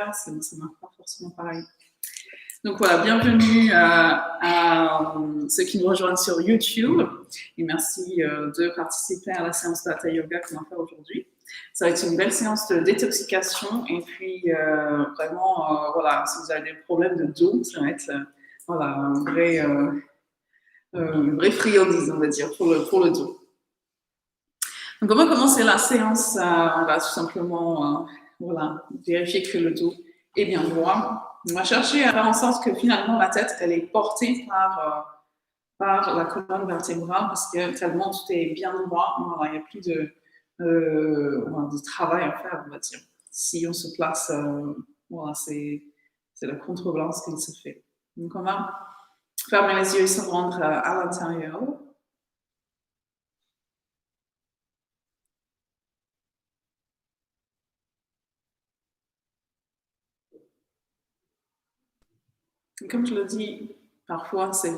faire, ça ne marche pas forcément pareil. Donc voilà, bienvenue à ceux qui nous rejoignent sur YouTube et merci de participer à la séance de Hatha Yoga qu'on va faire aujourd'hui. Ça va être une belle séance de détoxication et puis vraiment, voilà, si vous avez des problèmes de dos, ça va être voilà, une vraie friandise, on va dire, pour le dos. Donc on va commencer la séance, on va tout simplement voilà, vérifier que le dos est bien droit. On va chercher à faire en sorte que finalement la tête, elle est portée par la colonne vertébrale parce que tellement tout est bien droit, voilà, il n'y a plus de travail à faire, on va dire. Si on se place, voilà, c'est la contrebalance qui se fait. Donc on va fermer les yeux et se rendre à l'intérieur. Et comme je le dis, parfois c'est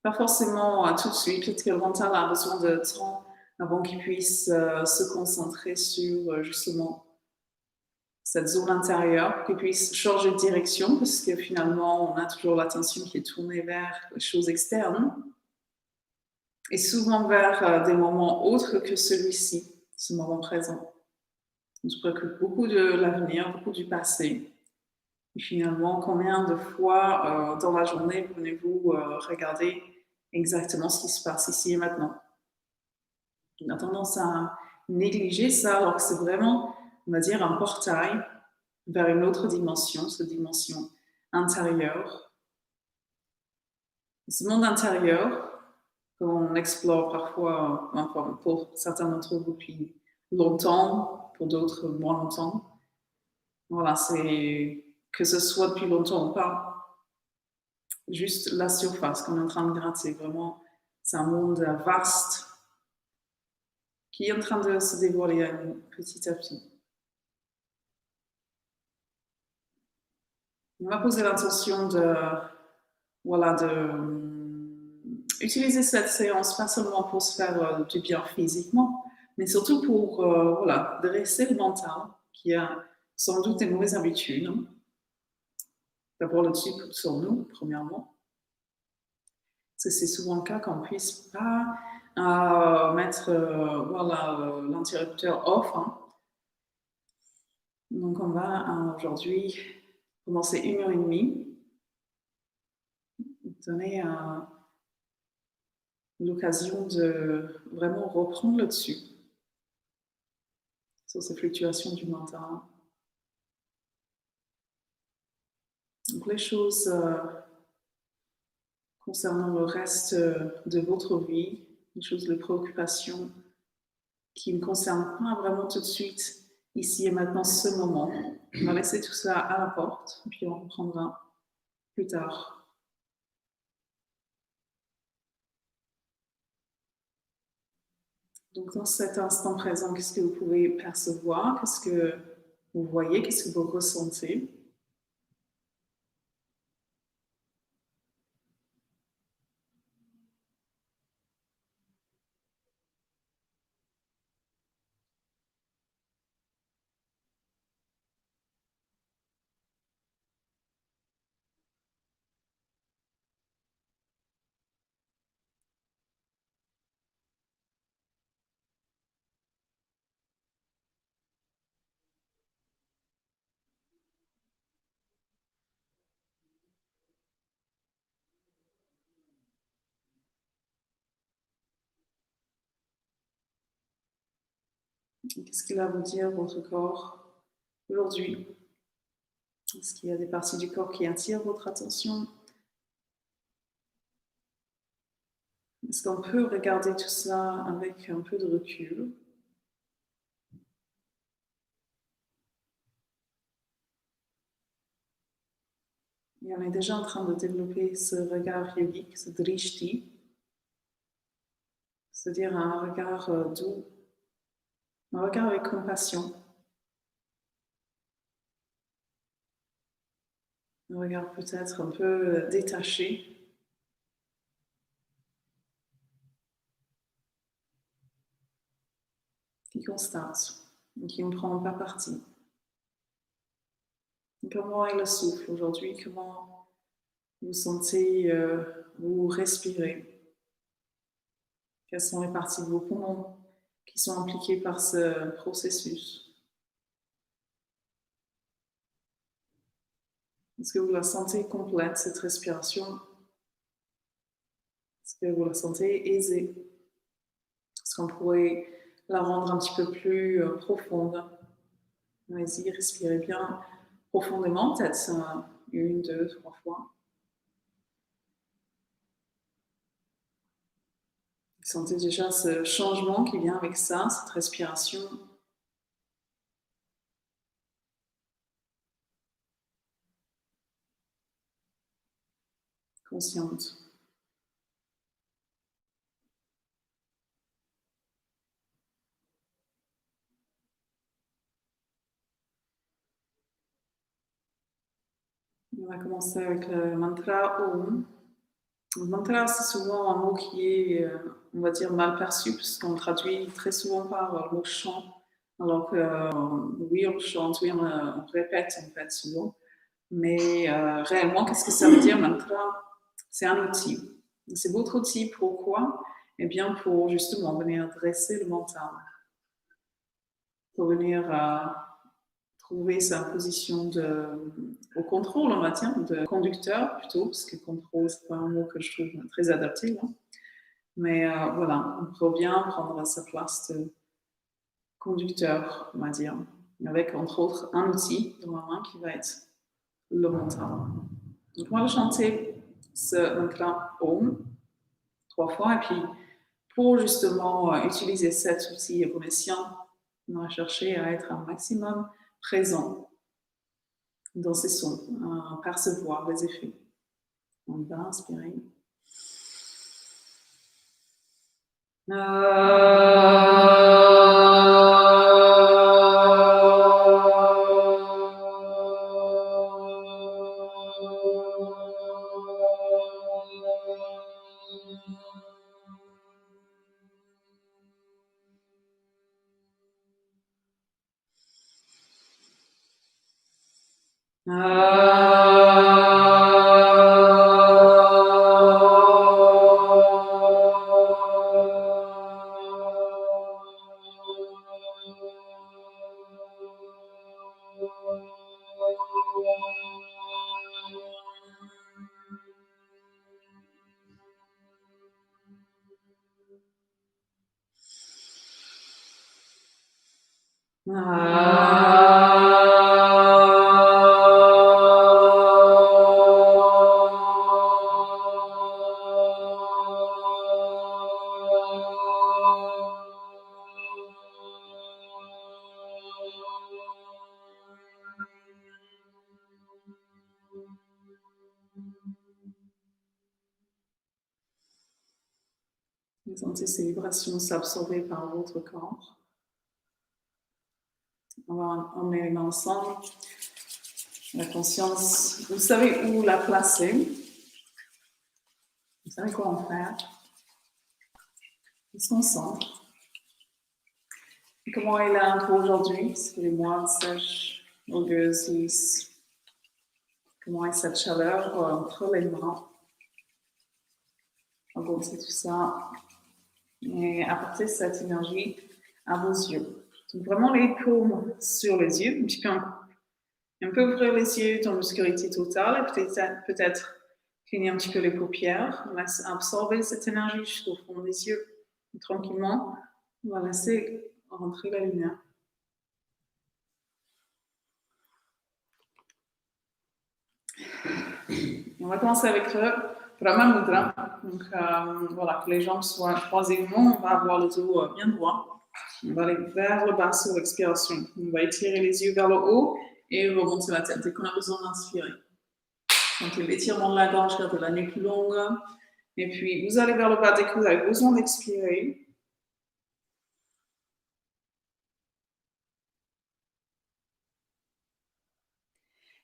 pas forcément tout de suite, peut-être que le mental a besoin de temps avant qu'il puisse se concentrer sur justement cette zone intérieure, qu'il puisse changer de direction, parce que finalement, on a toujours l'attention qui est tournée vers les choses externes, et souvent vers des moments autres que celui-ci, ce moment présent. On se préoccupe beaucoup de l'avenir, beaucoup du passé. Et finalement, combien de fois dans la journée venez-vous regarder exactement ce qui se passe ici et maintenant? On a tendance à négliger ça alors que c'est vraiment, on va dire, un portail vers une autre dimension, cette dimension intérieure. Et ce monde intérieur, qu'on explore parfois, enfin, pour certains d'entre vous depuis longtemps, pour d'autres moins longtemps. Voilà, c'est que ce soit depuis longtemps ou pas, juste la surface qu'on est en train de gratter. Vraiment, c'est un monde vaste qui est en train de se dévoiler petit à petit. On va poser l'intention de, voilà, utiliser cette séance pas seulement pour se faire du bien physiquement, mais surtout pour voilà, dresser le mental qui a sans doute des mauvaises habitudes. D'abord le dessus sur nous, premièrement. Parce que c'est souvent le cas qu'on ne puisse pas mettre voilà, l'interrupteur off. Hein. Donc on va aujourd'hui commencer 1h30. Donner l'occasion de vraiment reprendre le dessus sur ces fluctuations du mental. Donc les choses concernant le reste de votre vie, les choses, les préoccupations qui ne concernent pas vraiment tout de suite ici et maintenant ce moment. On va laisser tout ça à la porte et puis on reprendra plus tard. Donc dans cet instant présent, qu'est-ce que vous pouvez percevoir? Qu'est-ce que vous voyez? Qu'est-ce que vous ressentez? Qu'est-ce qu'il a à vous dire, votre corps, aujourd'hui? Est-ce qu'il y a des parties du corps qui attirent votre attention? Est-ce qu'on peut regarder tout ça avec un peu de recul? Et on est déjà en train de développer ce regard yogique, ce drishti, c'est-à-dire un regard doux, un regard avec compassion, un regard peut-être un peu détaché, qui constate et qui ne prend pas parti. Comment est le souffle aujourd'hui? Comment vous sentez, vous respirez? Quelles sont les parties de vos poumons qui sont impliquées par ce processus? Est-ce que vous la sentez complète, cette respiration? Est-ce que vous la sentez aisée? Est-ce qu'on pourrait la rendre un petit peu plus profonde? Allez-y, respirez bien profondément, peut-être une, deux, trois fois. Vous sentez déjà ce changement qui vient avec ça, cette respiration. Consciente. On va commencer avec le mantra Om. Le mantra, c'est souvent un mot qui est, on va dire, mal perçu, puisqu'on le traduit très souvent par le mot chant. Alors que, oui, on chante, oui, on répète en fait souvent. Mais réellement, qu'est-ce que ça veut dire mantra? C'est un outil. C'est votre outil, pourquoi? Eh bien, pour justement venir dresser le mental, pour venir trouver sa position au contrôle, on va dire, de conducteur plutôt, parce que contrôle, c'est pas un mot que je trouve très adapté. Hein. Mais voilà, on revient prendre sa place de conducteur, on va dire, avec entre autres un outil dans la main qui va être le mental. Donc on va chanter ce donc-là, Om, 3 fois, et puis pour justement utiliser cet outil bon escient, on va chercher à être un maximum présent dans ces sons, à percevoir les effets. On va inspirer. Vous sentez ces vibrations s'absorber par votre corps. On va emmener les mains ensemble. La conscience, vous savez où la placer. Vous savez quoi en faire. Ils sont ensemble. Et comment est là aujourd'hui? Est-ce que les moines sèches, rugueuses, lisses? Comment est cette chaleur entre les mains? Engourdir tout ça et apporter cette énergie à vos yeux. Donc vraiment les paumes sur les yeux, un petit peu un peu ouvrir les yeux dans l'obscurité totale et peut-être cligner un petit peu les paupières. On laisse absorber cette énergie jusqu'au fond des yeux. Et tranquillement, on va laisser rentrer la lumière. On va commencer avec le Brahma Mudra. Donc voilà, que les jambes soient croisées au on va avoir le dos bien droit. On va aller vers le bas sur l'expiration. On va étirer les yeux vers le haut et remonter la tête dès qu'on a besoin d'inspirer. Donc l'étirement de la gorge, gardez la nuque longue. Et puis vous allez vers le bas dès que vous avez besoin d'expirer.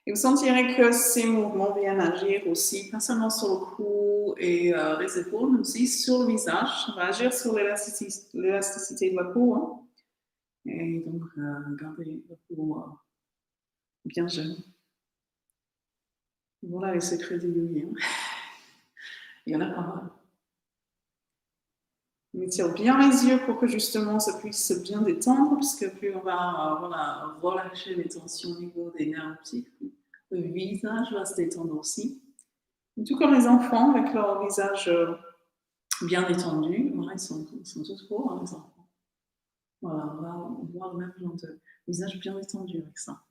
Et vous sentirez que ces mouvements viennent agir aussi, pas seulement sur le cou et les épaules, mais aussi sur le visage. Ça va agir sur l'élasticité de la peau. Hein. Et donc, gardez la peau bien jeune. Voilà les secrets des yogis. Hein. Il y en a pas mal. On étire bien les yeux pour que justement ça puisse bien détendre, parce que plus on va voilà, relâcher les tensions au niveau des nerfs optiques, le visage va se détendre aussi. Et tout comme les enfants, avec leur visage bien détendu, voilà, ils sont tous beaux, hein, les enfants. Voilà, on va voir le même genre de visage bien détendu avec ça.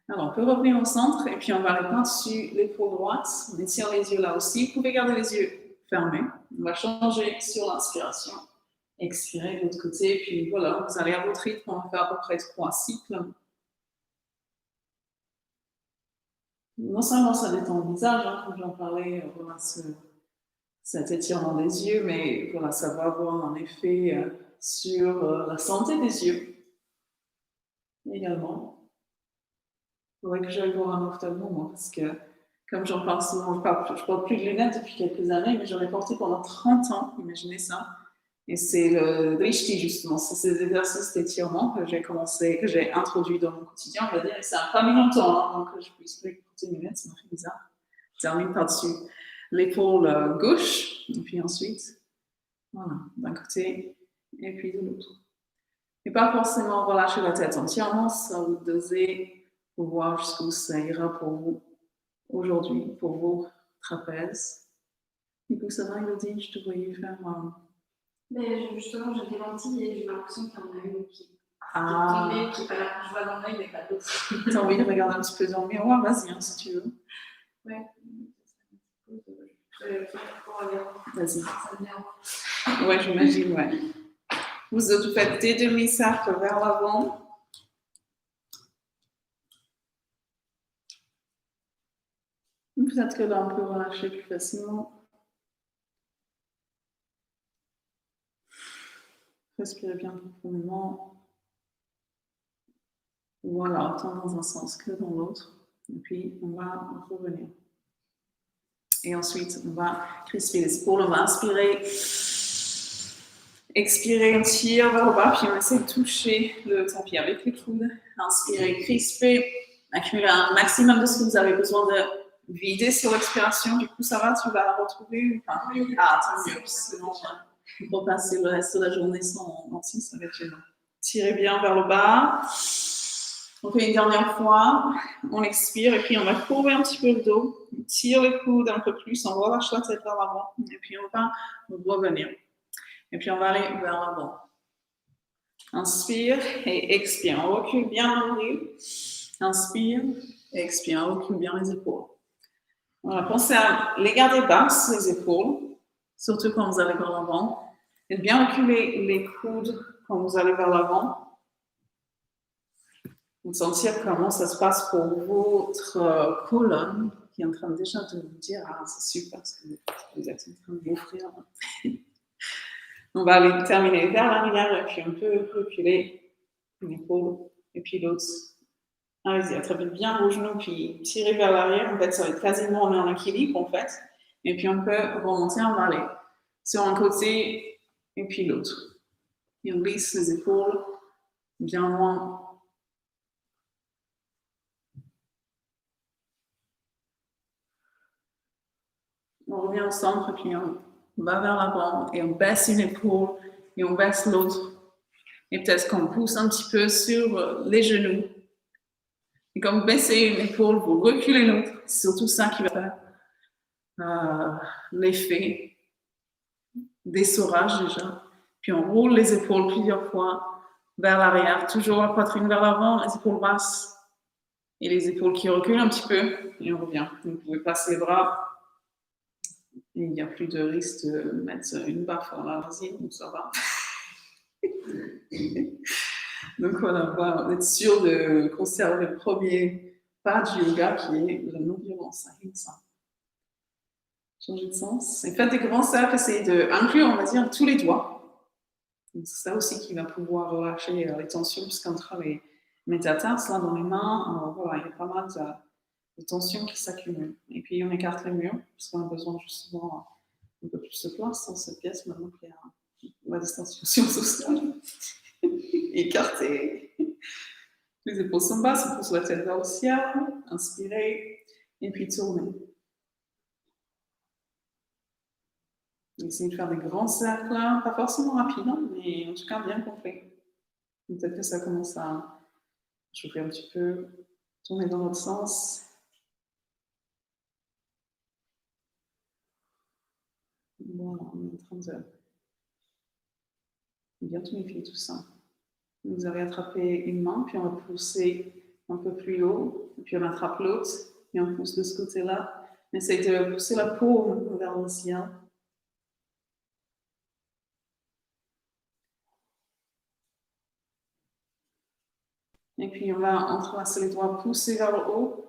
Alors, on peut revenir au centre et puis on va aller par-dessus l'épaule droite. On étire les yeux là aussi. Vous pouvez garder les yeux fermés. On va changer sur l'inspiration. Expirez de l'autre côté. Puis voilà, vous allez à votre rythme. On va faire à peu près 3 cycles. Non seulement ça détend le visage, hein, comme j'en parlais, voilà, cet étirement des yeux, mais voilà, ça va avoir un effet sur la santé des yeux également. Il faudrait que j'aille voir un ophtalmo, moi, parce que, comme j'en parle souvent, je porte plus de lunettes depuis quelques années, mais j'en ai porté pendant 30 ans, imaginez ça. Et c'est le drishti, justement, c'est ces exercices d'étirement que j'ai introduit dans mon quotidien, on va dire, et ça n'a pas mis longtemps, hein, donc je ne puisse plus porter de lunettes, ça m'a fait bizarre. Je termine par-dessus l'épaule gauche, et puis ensuite, voilà, d'un côté, et puis de l'autre. Et pas forcément relâcher la tête entièrement, ça vous doser pour voir jusqu'où ça ira pour vous aujourd'hui, pour vos trapèzes. Du coup, ça va, Elodie, je te voyais faire. Mais justement, j'ai des lentilles et j'ai l'impression qu'il y en a une qui est tombée, qui est pas là. Je vois dans l'œil, mais pas d'autre. T'as envie de regarder un petit peu dans le miroir? Vas-y, hein, si tu veux. Ouais. Vas-y. Ouais, j'imagine, ouais. Vous faites des demi-cercles vers l'avant. Peut-être que là, on peut relâcher plus facilement. Respirez bien profondément. Voilà, autant dans un sens que dans l'autre. Et puis, on va revenir. Et ensuite, on va crisper les épaules. On va inspirer. Expirer, on tire vers le bas. Puis on essaie de toucher le tapis avec les coudes. Inspirez, crisper. Accumuler un maximum de ce que vous avez besoin de vider sur l'expiration. Du coup, ça va, tu vas la retrouver. Enfin, ah, tant mieux. Sinon, pour passer le reste de la journée sans mentir, ça va être gênant. Tirez bien vers le bas. On fait une dernière fois. On expire et puis on va courber un petit peu le dos. On tire les coudes un peu plus. On relâche la tête vers l'avant. Et puis on va revenir. Et puis on va aller vers l'avant. Inspire et expire. On recule bien le nombril. Inspire et expire. On recule bien les épaules. Voilà, pensez à les garder basses, les épaules, surtout quand vous allez vers l'avant. Et bien reculer les coudes quand vous allez vers l'avant. Vous sentir comment ça se passe pour votre colonne qui est en train déjà de vous dire « Ah, c'est super ce que vous êtes en train de m'offrir. » On va aller terminer vers l'arrière et puis on peut reculer une épaule et puis l'autre. Allez-y, attrapez bien vos genoux puis tirez vers l'arrière. En fait, ça va être quasiment en équilibre en fait. Et puis on peut remonter, on va aller sur un côté et puis l'autre. Et on glisse les épaules bien loin. On revient au centre et puis on va vers l'avant et on baisse une épaule et on baisse l'autre. Et peut-être qu'on pousse un petit peu sur les genoux. Et quand vous baissez une épaule, vous reculez l'autre. C'est surtout ça qui va faire l'effet d'essorage déjà. Puis on roule les épaules plusieurs fois vers l'arrière, toujours la poitrine vers l'avant, les épaules basses et les épaules qui reculent un petit peu. Et on revient. Vous pouvez passer les bras. Et il n'y a plus de risque de mettre une baffe dans la résine, donc ça va. Donc voilà, on va être sûr de conserver le premier pas du yoga qui est la non-violence, ahimsa. Changer de sens. Et faites des grands cercles, essayez d'inclure, on va dire, tous les doigts. C'est ça aussi qui va pouvoir relâcher les tensions, puisqu'entre les métatarses, là, dans les mains, alors, voilà, il y a pas mal de tensions qui s'accumulent. Et puis on écarte les murs, puisqu'on a besoin justement un peu plus de place dans cette pièce, maintenant qu'il y a la distanciation sociale. Écarté. Les épaules sont basses, on pousse la tête vers le ciel. Inspirez. Et puis tournez. Essayez de faire des grands cercles, pas forcément rapides, hein, mais en tout cas bien complets. Peut-être que ça commence à chauffer un petit peu, tourner dans l'autre sens. Voilà, on est en train de bien tonifier tout ça. Vous avez attrapé une main, puis on va pousser un peu plus haut, et puis on attrape l'autre, et on pousse de ce côté-là. On essaye de pousser la paume vers le ciel. Et puis on va entrelacer les doigts, pousser vers le haut,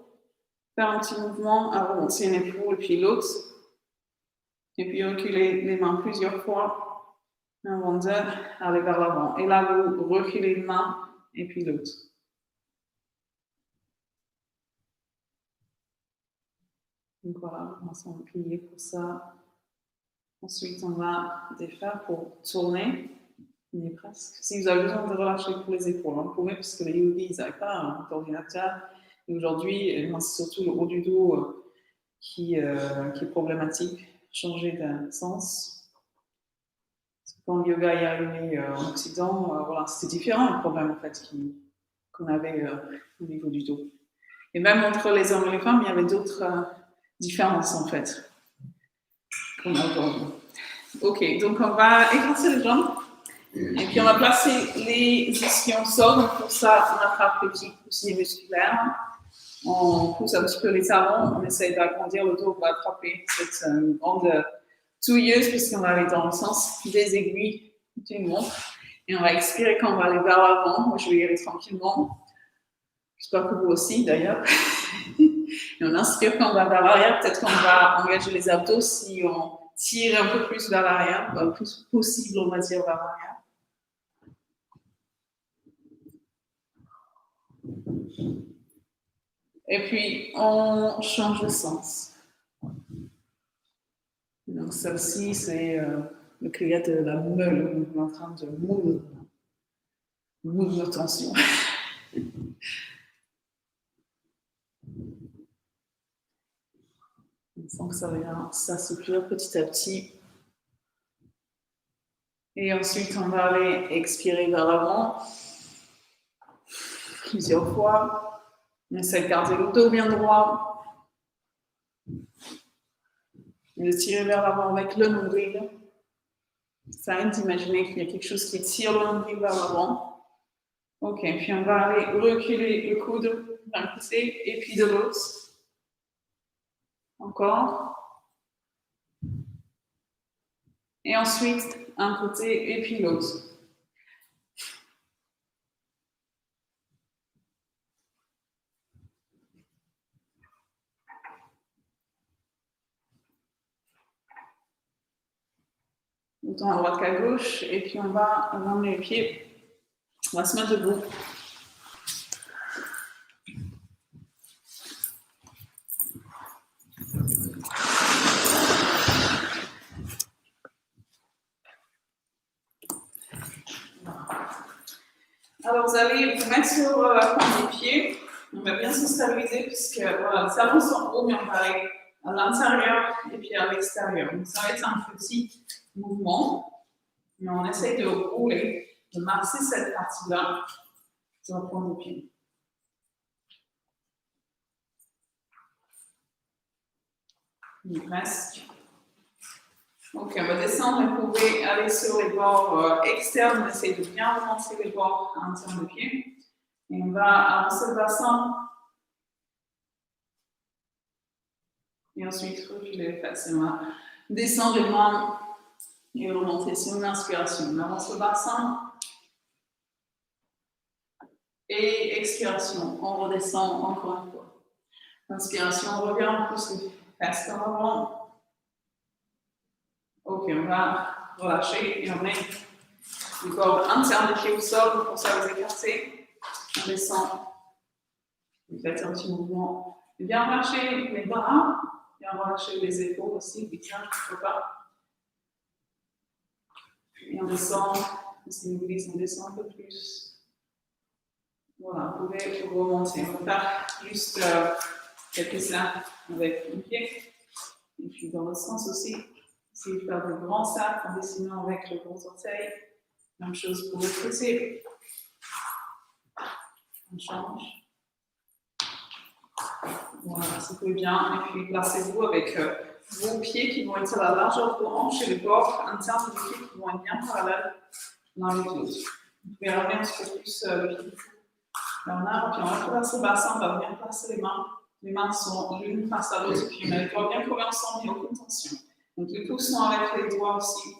faire un petit mouvement, remonter une épaule, et puis l'autre. Et puis reculer les mains plusieurs fois avant d'aller vers l'avant. Et là, vous reculez une main, et puis l'autre. Donc voilà, on va s'en plier pour ça. Ensuite, on va défaire pour tourner. On est presque. Si vous avez besoin de relâcher pour les épaules, vous pouvez, parce que les yogis, ils n'avaient pas d'ordinateur. Et aujourd'hui, c'est surtout le haut du dos qui est problématique. Changer de sens. Parce que quand le yoga est arrivé en Occident, voilà, c'était différent le problème en fait qu'on avait au niveau du dos. Et même entre les hommes et les femmes, il y avait d'autres différences en fait qu'on a aujourd'hui. Ok, donc on va écarter les jambes et puis on va placer les ischions au sol. Donc pour ça, on attrape les petits coussins musculaires, on pousse un petit peu les talons, on essaye d'agrandir le dos, on va attraper cette grande touilleuse puisqu'on va aller dans le sens des aiguilles d'une montre. Et on va expirer quand on va aller vers l'avant. Moi, je vais y aller tranquillement. J'espère que vous aussi, d'ailleurs. Et on inspire quand on va vers l'arrière. Peut-être qu'on va engager les abdos si on tire un peu plus vers l'arrière, le plus possible, on va dire, vers l'arrière. Et puis, on change de sens. Donc, celle-ci, c'est le cria de la meule. On est en train de moudre nos tensions. On sent que ça vient s'assouplir petit à petit. Et ensuite, on va aller expirer vers l'avant plusieurs fois. On essaie de garder le dos bien droit. Et de tirer vers l'avant avec le nombril. Ça aide d'imaginer qu'il y a quelque chose qui tire le nombril vers l'avant. Ok, puis on va aller reculer le coude d'un côté et puis de l'autre. Encore. Et ensuite, un côté et puis l'autre. Autant à droite qu'à gauche. Et puis on va emmener les pieds. On va se mettre debout. Alors, vous allez vous mettre sur la pointe des pieds. On va bien se stabiliser puisque voilà, les talons sont hauts, mais on va aller à l'intérieur et puis à l'extérieur. Donc, ça va être un petit mouvement. Mais on essaie de rouler, de masser cette partie-là sur la pointe des pieds. Presque. Ok, on va descendre et vous pouvez aller sur les bords externes. On essaie de bien avancer les bords internes des pieds. Et on va avancer le bassin. Et ensuite, reculer les fesses. On va descendre les mains et remonter sur une inspiration. On avance le bassin. Et expiration. On redescend encore une fois. Inspiration, on revient, on pousse les fesses en avant. Ok, on va relâcher et on met le corps interne des pieds au sol pour ça vous écarter. On descend. Vous faites un petit mouvement. Bien relâcher les bras, bien relâcher les épaules aussi, les tiens, je ne peux pas. Et on descend, si vous voulez, on descend un peu plus. Voilà, vous pouvez remonter. On va faire juste quelques cercles avec un pied. Et puis dans l'autre sens aussi, essayez de faire de grands cercles en dessinant avec le gros orteil. Même chose pour l'autre côté. On change. Voilà, ça peut bien. Et puis placez-vous avec vos pieds qui vont être à la largeur de vos hanches et les bords internes des pieds qui vont être bien parallèles l'un avec l'autre. Vous pouvez ramener un petit peu plus le pied vers l'arbre, puis on va traverser le bassin, on va bien placer les mains. Les mains sont l'une face à l'autre, puis on a les doigts bien collés ensemble, il n'y a aucune tension. Donc les pouces sont avec les doigts aussi.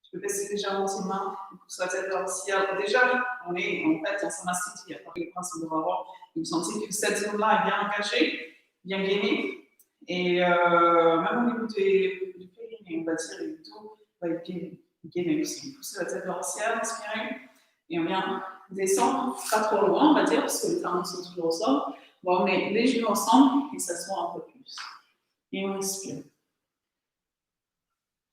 Tu peux baisser légèrement tes mains, les pouces la tête vers le ciel. Déjà, on est en fait en samasthiti, il n'y a pas les principes de Bhavara. Vous sentez que cette zone-là est bien engagée, bien gainée, et même au niveau du périnée, on va dire, le dos va être gainé aussi. Poussez la tête vers le ciel, inspirez, et on vient descendre, pas trop loin, on va dire, parce que les talons sont toujours au sol. On va emmener les genoux ensemble et s'asseoir un peu plus. Et on respire.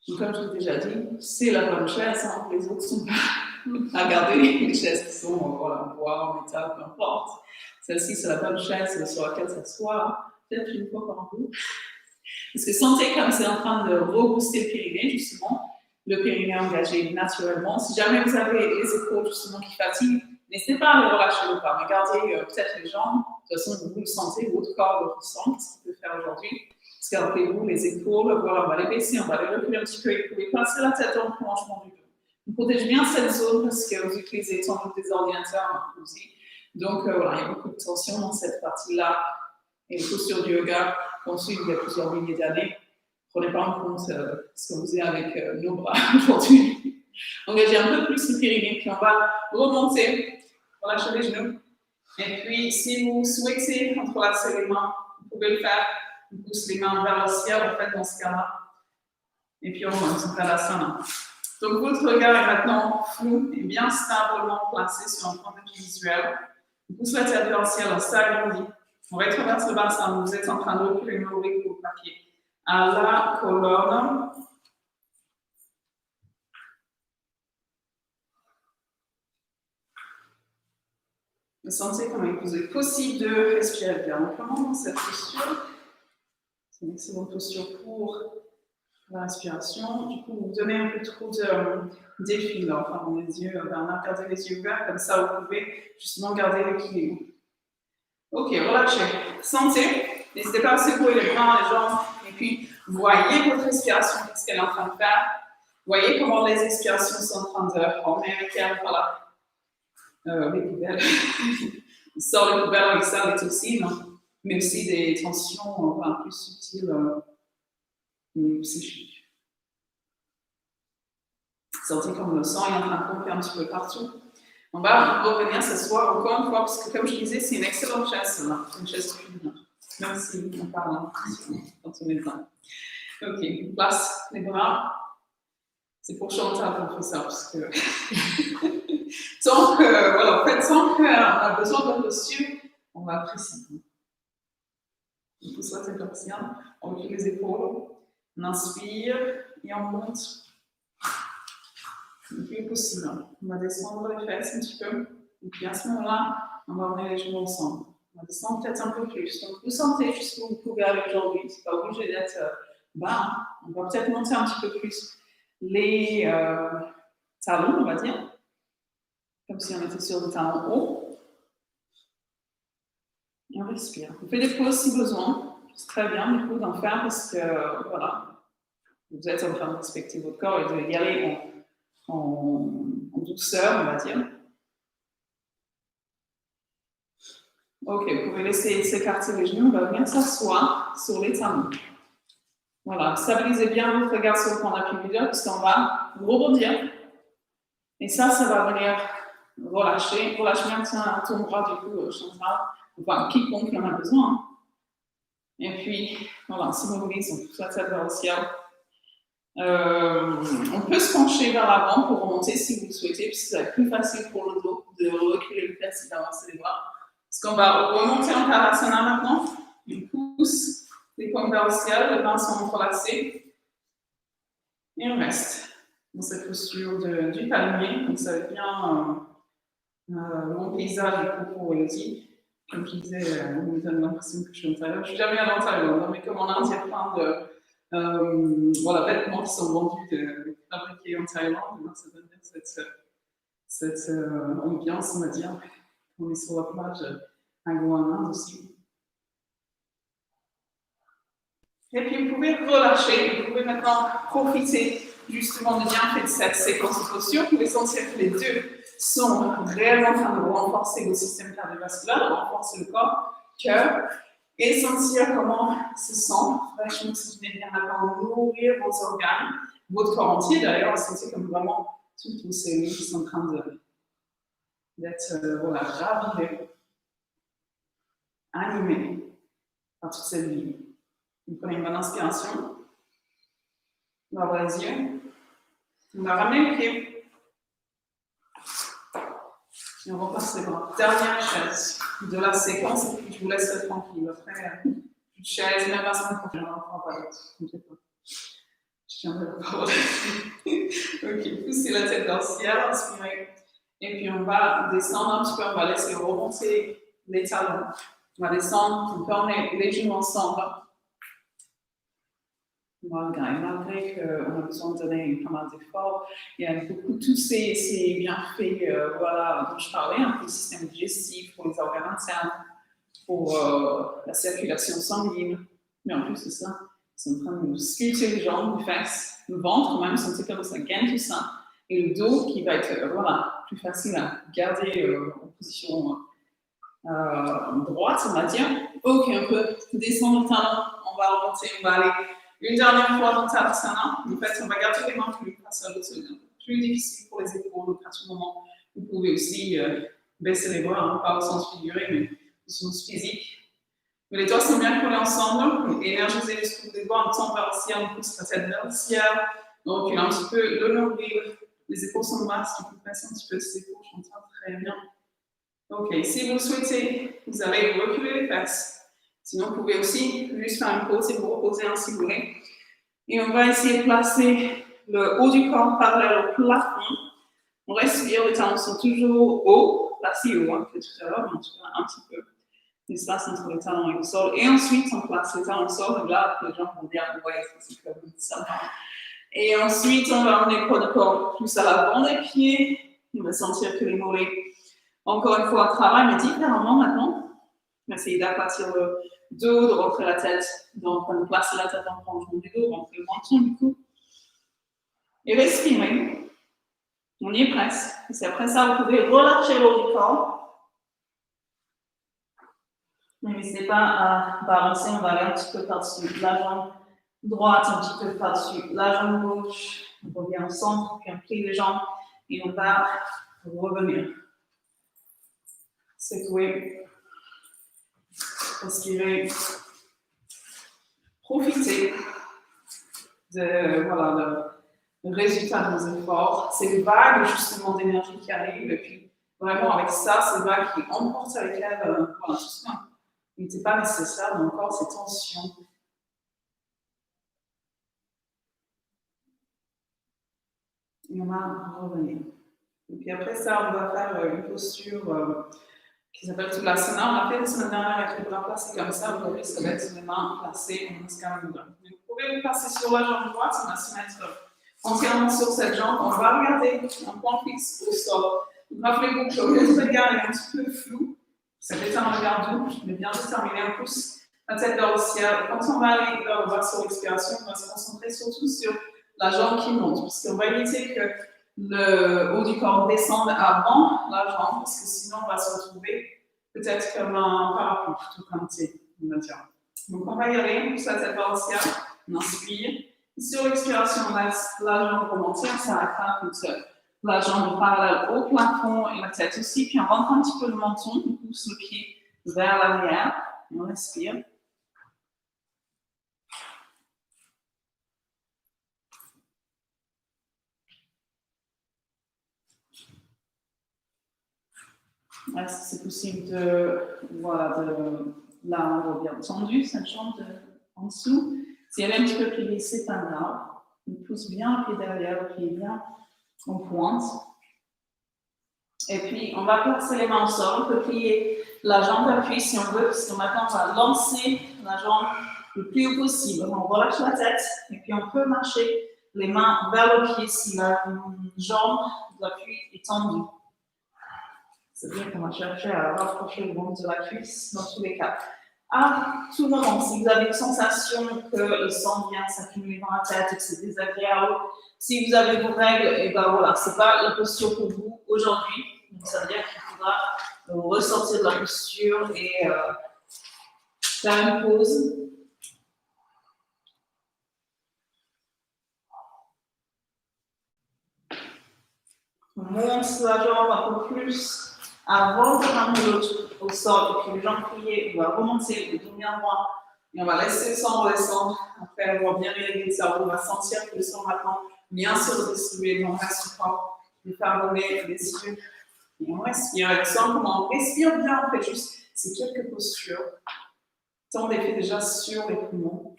Donc, comme je l'ai déjà dit, c'est la bonne chaise, hein, les autres sont pas à garder les chaises qui sont en bois, en métal, peu importe. Celle-ci, c'est la bonne chaise sur laquelle s'asseoir, peut-être une fois par jour. Parce que sentez comme c'est en train de rebooster le périnée, justement, le périnée engagé naturellement. Si jamais vous avez les épaules, justement, qui fatiguent, n'hésitez pas à les relâcher ou pas. Regardez peut-être les jambes. De toute façon, vous le sentez, votre corps le ressent, ce qu'il peut faire aujourd'hui. Scalpez-vous les épaules, voilà, on va les baisser, on va les reculer un petit peu. Vous pouvez placer la tête dans le prolongement du dos. Vous protégez bien cette zone parce que vous utilisez sans doute des ordinateurs aussi. Donc voilà, il y a beaucoup de tension dans cette partie-là. Et les postures du yoga qu'on suit il y a plusieurs milliers d'années. Prenez pas en compte ce que vous avez avec nos bras aujourd'hui. Engagez un peu plus le périnée, puis on va remonter, relâcher les genoux. Et puis, si vous souhaitez entrelacer les mains, vous pouvez le faire. On pousse les mains vers le ciel, en fait, dans ce cas-là. Et puis, on monte vers la sana. Donc, votre regard est maintenant flou et bien stablement placé sur un point de vue visuel. On pousse la tête vers le ciel, on s'agrandit. On retraverse le bassin. Vous êtes en train de reculer nos briques au papier. À la colonne. Vous sentez comment il vous est possible de respirer bien amplement dans cette posture. C'est une excellente posture pour la respiration. Du coup, vous donnez un peu trop d'effet, enfin, dans les yeux. Gardez les yeux ouverts, comme ça, vous pouvez justement garder l'équilibre. Ok, relâchez. Sentez. N'hésitez pas à secouer les bras, les jambes. Et puis, voyez votre respiration, qu'est-ce qu'elle est en train de faire. Voyez comment les expirations sont en train de former avec elle. Voilà. Les poubelles. On sort les poubelles avec ça, les toxines, mais aussi des tensions plus subtiles psychiques. Sentez comme le sang est en train de pomper un petit peu partout. On va revenir s'asseoir encore une fois, parce que comme je disais, c'est une excellente chaise, là. C'est une chaise féminine. Même si on parle quand on est dedans. Ok, on place les bras. C'est pour Chantal qu'on fait ça, parce que tant qu'on a besoin de posture, on va apprécier. On pousse la tête vers le ciel, on recule les épaules, on inspire et on monte le plus possible. On va descendre les fesses un petit peu, et puis à ce moment-là, on va emmener les genoux ensemble. On va descendre peut-être un peu plus. Donc vous sentez jusqu'où vous pouvez aller aujourd'hui, c'est pas obligé d'être bas. On va peut-être monter un petit peu plus les talons, on va dire, comme si on était sur des talons hauts. Et on respire. On fait des pauses si besoin. C'est très bien du coup d'en faire parce que voilà, vous êtes en train de respecter votre corps et de y aller en douceur, on va dire. Ok, vous pouvez laisser s'écarter les genoux, on va bien s'asseoir sur les talons. Voilà, stabilisez bien votre regard sur le point d'appui du dos, parce qu'on va rebondir. Et ça va venir relâcher. Relâche bien ton bras, du coup, Chantal. Enfin, quiconque en a besoin. Et puis, voilà, si vous voulez, on pousse la tête vers le ciel. On peut se pencher vers l'avant pour remonter si vous le souhaitez, puisque ça va être plus facile pour le dos de reculer le fesses et d'avancer les bras. Parce qu'on va remonter en Tadasana maintenant. On pousse les paumes vers le ciel, les mains sont entrelacées. Et on reste dans cette posture du palmier. Donc ça va être bien mon paysage pour Elodie. comme je disais, on me donne l'impression que je suis en Thaïlande. Je suis jamais allée en Thaïlande, mais comme en Inde, il y a plein de vêtements qui sont vendus, fabriqués en Thaïlande, ça donne bien cette ambiance, on va dire. On est sur la plage à Goa en Inde aussi. Et puis vous pouvez relâcher, vous pouvez maintenant profiter justement du bienfait de cette séquence de postures. Vous pouvez sentir que les deux sont réellement en train de renforcer le système cardiovasculaire, de renforcer le corps, cœur, et sentir comment se sent, vachement oxygéné bien maintenant, nourrir vos organes, votre corps entier d'ailleurs, sentir comme vraiment toutes vos cellules qui sont en train d'être ravivées, animées par toute cette vie. Vous prenez une bonne inspiration. On va ouvrir les yeux. On va ramener le pied. Et on repasse les bras. Dernière chaise de la séquence. Et puis je vous laisserai tranquille. Après, une chaise, même la semaine prochaine, on ne fera pas d'autre. Ne t'inquiète pas. Je tiendrai la parole. Ok, poussez la tête dans le ciel, inspirez. Et puis on va descendre un petit peu. On va laisser remonter les talons. On va descendre. On peut emmener les genoux ensemble. Malgré qu'on a besoin de donner pas mal d'efforts, il y a beaucoup tous ces bienfaits dont je parlais, un peu le système digestif, pour les organes internes, pour la circulation sanguine. Mais en plus de ça, ils sont en train de nous sculpter les jambes, les fesses, le ventre même, sentir comme ça gagne tout ça. Et le dos qui va être plus facile à garder en position droite, on va dire. Ok, on peut descendre le talon, on va remonter, on va aller une dernière fois dans Tadasana. En fait, on va garder les mains plus face à l'autre. C'est plus difficile pour les épaules. À tout moment, vous pouvez aussi baisser les bras, pas au sens figuré, mais au sens physique. Mais les doigts sont bien collés ensemble. Énergisez les scouts des doigts, on tombe vers le ciel, on pousse la tête vers le ciel. On recule un petit peu le nombril. Les épaules sont basses, on peut passer un petit peu ses épaules, j'entends très bien. Ok, si vous le souhaitez, vous allez reculer les fesses. Sinon, vous pouvez aussi juste faire une pause et vous reposer ainsi vous voulez. Et on va essayer de placer le haut du corps parallèle au plafond. On respire, les talons sont toujours hauts, pas si haut que tout à l'heure, mais en tout cas un petit peu l'espace entre les talons et le sol. Et ensuite, on place les talons au sol. Et là, les gens vont dire, ouais, c'est comme ça. Et ensuite, on va emmener le poids du corps plus à l'avant des pieds. On va sentir que les mollets, encore une fois, travaillent, mais différemment maintenant. On va essayer d'aplatir le dos, de rentrer la tête, donc on place la tête dans le plongeon du dos, rentrer le menton du cou. Et respirez. On y est presque. Et après ça, vous pouvez relâcher le haut du corps. N'hésitez pas à balancer, on va aller un petit peu par-dessus la jambe droite, un petit peu par-dessus la jambe gauche. On revient au centre, puis on plie les jambes et on va revenir. Secouer. Respirez, profitez le résultat de vos efforts. C'est les vagues justement d'énergie qui arrivent et puis vraiment avec ça, ces vagues qui emportent avec elles tout ça. Il n'était pas nécessaire dans le corps, ces tensions. Et on va revenir. Et puis après ça, on va faire une posture qui s'appelle Sulasana. On a fait la semaine dernière avec les bras placés comme ça. Aujourd'hui, ça va être les mains placées en Muscarabhudra. Vous pouvez vous passer sur la jambe droite. On va se mettre entièrement sur cette jambe. On va regarder un point fixe au sol. Rappelez-vous que votre regard est un petit peu flou. Ça fait un regard doux, mais bien déterminé. On pousse la tête vers le ciel. Et quand on va aller vers le bas sur l'expiration, on va se concentrer surtout sur la jambe qui monte. Parce qu'on va éviter que le haut du corps descende avant la jambe, parce que sinon on va se retrouver peut-être comme un parapluie, plutôt comme thé, on va dire. Donc on va y aller, on pousse la tête vers le ciel, on inspire. Et sur l'expiration, on laisse la jambe remonter, on s'arrête pas toute seule. La jambe parallèle au plafond et la tête aussi, puis on rentre un petit peu le menton, on pousse le pied vers l'arrière, et on respire. Là, si c'est possible là, on va bien tendu, cette jambe en dessous. Si elle est un petit peu pliée, c'est pas grave. On pousse bien le pied derrière, le pied bien en pointe. Et puis, on va placer les mains au sol. On peut plier la jambe d'appui si on veut, parce que maintenant on va lancer la jambe le plus haut possible. On relâche la tête et puis on peut marcher les mains vers le pied si la jambe d'appui est tendue. C'est bien qu'on va chercher à rapprocher le ventre de la cuisse dans tous les cas. À tout moment, si vous avez une sensation que le sang vient s'accumuler dans la tête et que c'est désagréable, si vous avez vos règles, et ben voilà, c'est pas la posture pour vous aujourd'hui. Donc ça veut dire qu'il faudra ressortir de la posture et faire une pause. On monte la jambe un peu plus avant de ramener l'autre au sol, et puis les jambes pliées, on va remonter le dos bien droit, et on va laisser le sang redescendre. Après avoir bien irrigué le cerveau, on va sentir que le sang maintenant bien se redistribuer dans le reste du corps, et faire donner les yeux. Et on respire, et on respire bien après juste ces quelques postures. Tant d'effets déjà sur les poumons.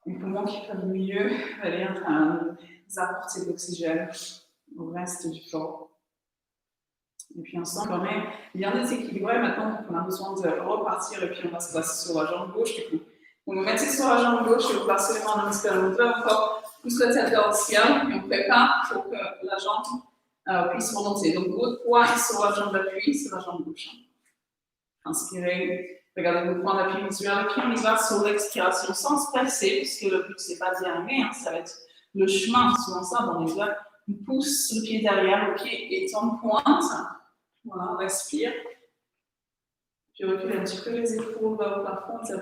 Les poumons qui peuvent mieux aller en train de apporter de l'oxygène au reste du corps. Et puis on sent quand même bien déséquilibré. Maintenant on a besoin de repartir et puis on va se placer sur la jambe gauche. Du coup, vous nous mettez sur la jambe gauche et vous placez les mains dans l'escalier. On ouvre encore plus la tête vers le ciel et on prépare pour que la jambe puisse remonter. Donc votre poids est sur la jambe d'appui, c'est la jambe gauche. Inspirez, regardez votre point d'appui visuel. Et puis on y va sur l'expiration sans se presser, puisque le but c'est pas d'y arriver, hein, ça va être le chemin. Souvent ça, dans les doigts, on pousse le pied derrière, le pied est en pointe. Voilà, on respire. Puis recule un petit peu les épaules vers le plafond, etc.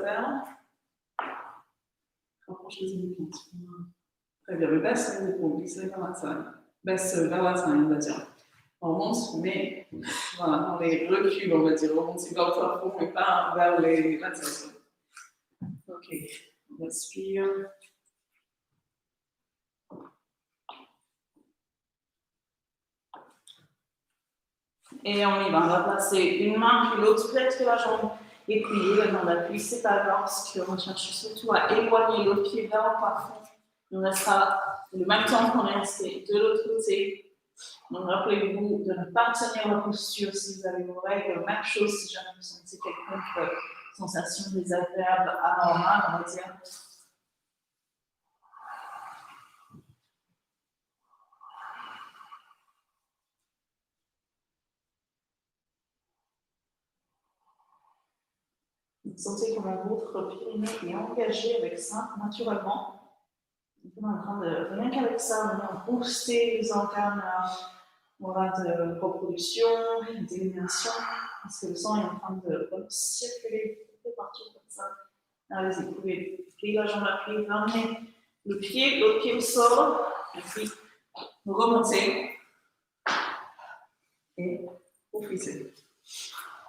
Rapproche les épaules. Très bien, baisse les épaules, glissez vers la taille. Baisse vers la taille, on va dire. On remonte, mais voilà, dans les reculs, on va dire. On remonte vers le plafond, mais pas vers la tête. Ok, on respire. Et on y va, on va placer une main puis l'autre, peut-être que la jambe est pliée, la jambe d'appui, c'est pas grave, parce qu'on va chercher surtout à éloigner le pied vers le plafond. On restera le même temps qu'on est resté de l'autre côté. Donc rappelez-vous de ne pas tenir la posture si vous avez vos règles. Même chose si jamais vous sentez quelconque sensation désagréable, anormale, on va dire. Vous sentez comment votre périnée est engagé avec ça, naturellement. On est en train de, rien qu'avec ça, on va booster les organes de reproduction, d'élimination, parce que le sang est en train de circuler un peu partout comme ça. Allez-y, vous pouvez plier la jambe à pied, ramener l'autre pied au sol, et puis remonter et profiter.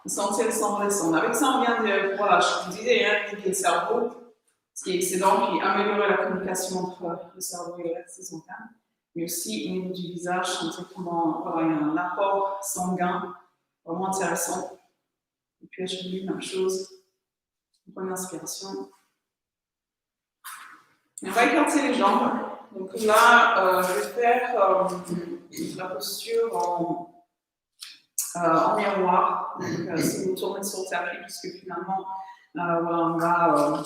Vous sentez le sang redescendre. Avec ça, on vient de, voilà, je vous disais, hein, le cerveau, ce qui est excellent, puis améliorer la communication entre le cerveau et le reste des organes. Mais aussi au niveau du visage, sentez comment voilà, il y a un apport sanguin vraiment intéressant. Et puis, je vous dis la même chose. Une bonne inspiration. Et on va écarter les jambes. Donc là, je vais faire la posture en miroir. Donc, si vous tournez sur le tapis, puisque finalement, voilà, on va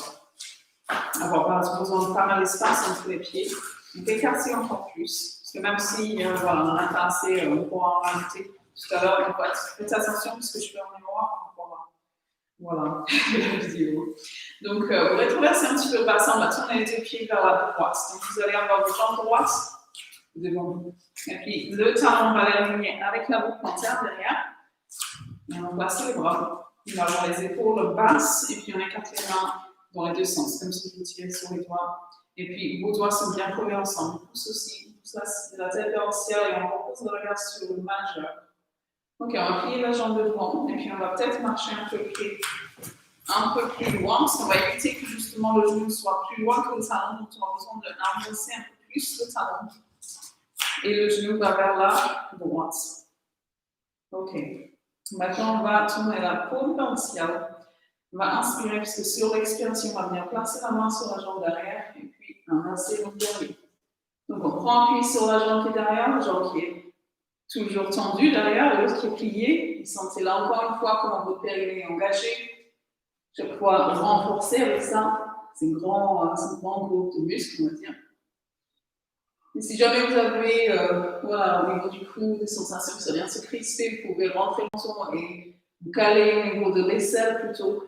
avoir besoin de pas mal d'espace entre les pieds. Donc, écarter encore plus. Parce que même si voilà, on n'a pas assez, on pourra en rajouter tout à l'heure. Faites attention, puisque je fais en miroir. Voilà, la vidéo. Donc, vous rétroversez un petit peu le bassin, on va tourner les deux pieds vers la droite. Donc, vous allez avoir vos jambes droites devant vous. Et puis, le talon, on va l'aligner avec la boucle plantaire derrière. Et on va placer les bras. On va avoir les épaules basses et puis on écarte les mains dans les deux sens, comme si vous tirez sur les doigts. Et puis, vos doigts sont bien collés ensemble. On pousse aussi, on pousse la tête vers le ciel et on repose le regard sur le majeur. Ok, on va plier la jambe devant et puis on va peut-être marcher un peu plus loin parce qu'on va éviter que justement le genou soit plus loin que le talon. Donc on a besoin d'avancer un peu plus le talon. Et le genou va vers la droite. Ok. Maintenant, on va tourner la paume vers le ciel. On va inspirer puisque sur l'expiration, on va venir placer la main sur la jambe derrière et puis inverser le derrière. Donc on prend appui sur la jambe qui est derrière, la jambe qui est toujours tendu derrière, l'autre qui est plié. Et sentez là encore une fois comment votre périnée est engagé. Chaque fois, renforcer avec ça. C'est un grand groupe de muscles, on va dire. Et si jamais vous avez, voilà, au niveau du cou, des sensations que ça vient se crisper, vous pouvez rentrer le menton et vous caler au niveau de l'aisselle plutôt.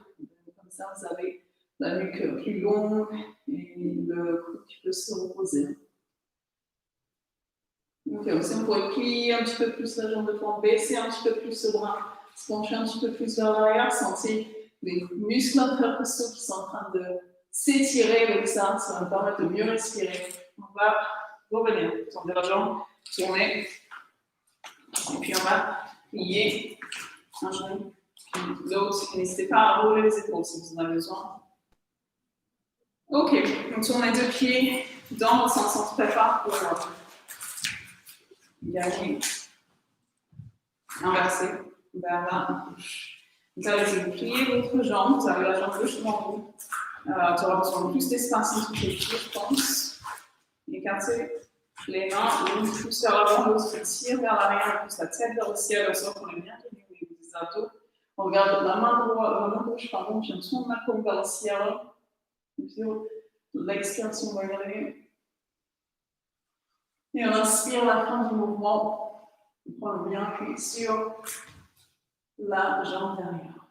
Comme ça, vous avez la nuque plus longue et le cou qui peut se reposer. Ok, aussi on pourrait plier un petit peu plus la jambe de devant, baisser un petit peu plus le bras, se pencher un petit peu plus vers l'arrière, sentir les muscles intercostaux qui sont en train de s'étirer avec ça, ça va nous permettre de mieux respirer. On va revenir, tendre la jambe, tourner, et puis on va plier un genou, puis l'autre. N'hésitez pas à rouler les épaules si vous en avez besoin. Ok, on tourne les deux pieds dans le sens, on se prépare pour gagner, inverser, vers la gauche. Vous allez plier votre jambe, vous avez la jambe gauche devant vous. Tu auras besoin de plus d'espace entre les pieds, je pense. Écartez les mains, l'une pousse vers l'avant, l'autre tire vers l'arrière, on pousse la tête vers le ciel, on sort qu'on est bien tenu au niveau des abdos. On regarde la main gauche, puis on tourne la paume vers le ciel. L'extension, on va y arriver. Et on inspire la fin du mouvement. On prend bien appui sur la jambe derrière.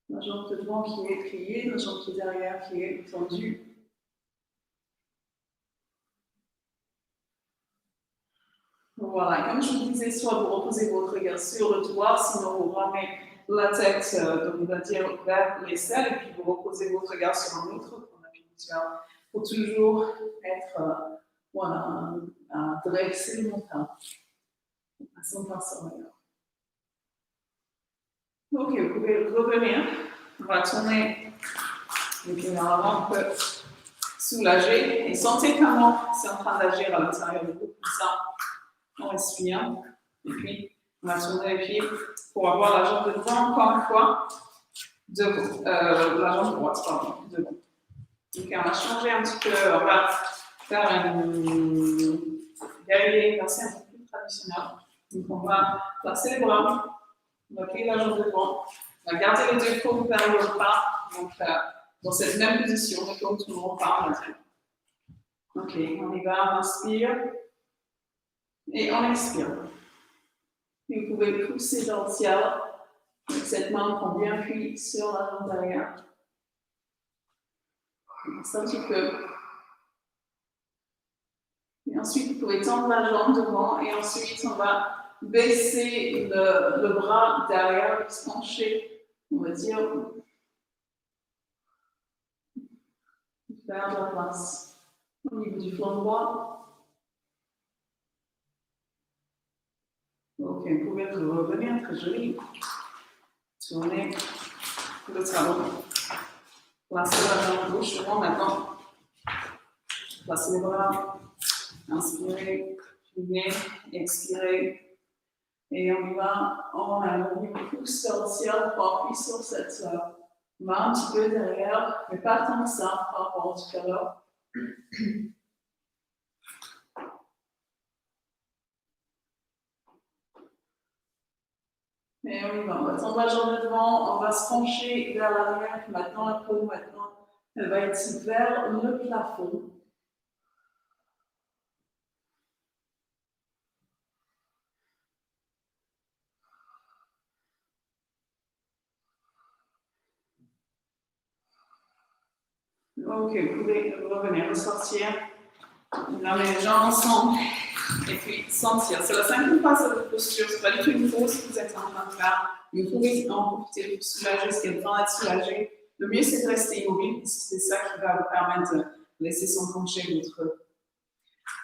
La jambe de devant qui est pliée, la jambe qui est derrière qui est tendue. Voilà, comme je vous disais, soit vous reposez votre regard sur le toit, sinon vous ramenez la tête, donc on va dire vers l'aisselle, et puis vous reposez votre regard sur un autre qu'on appuie visuel. Il faut toujours être, voilà, à dresser le mental, à son passeur. Ok, vous pouvez revenir, on va tourner les pieds vers l'avant, on peut soulager, et sentez comment c'est en train d'agir à l'intérieur du groupe, comme ça. On respire, et puis on va tourner les pieds pour avoir la jambe de devant, encore une fois, devant, la jambe droite, pardon, devant. Donc on va changer un petit peu, on va faire une guerrier inversée un peu plus traditionnelle. Donc on va placer les bras, on va plier la jambe de devant, on va garder les deux paumes vers le bas, donc dans cette même position, les paumes tourneront pas, on va dire. Ok, on y va, on inspire. Et on expire. Et vous pouvez pousser dans le ciel. Donc cette main prend bien appui sur la jambe derrière. C'est un petit peu. Et ensuite, vous pouvez tendre la jambe devant. Et ensuite, on va baisser le bras derrière, se pencher, on va dire, vers la place. Au niveau du flanc droit. Ok, vous pouvez revenir, très joli. Tournez le talon. Placez la jambe gauche devant maintenant. Placez les bras. Inspirez, pliez, expirez. Et on y va. On a le pouce sur le ciel pour appuyer sur cette main un petit peu derrière, mais pas tant que ça par rapport au tout à l'heure. Et on y va. On va tendre la jambe devant, on va se pencher vers l'arrière. Maintenant, la paume, elle va être vers le plafond. Ok, vous pouvez revenir, ressortir. On met les jambes ensemble et puis sentir. C'est la cinquième phase de votre posture, ce n'est pas du tout une pause que vous êtes en train de faire. Vous pouvez en profiter pour soulager ce qui est besoin d'être soulagé. Le mieux, c'est de rester immobile, parce que c'est ça qui va vous permettre de laisser s'enclencher votre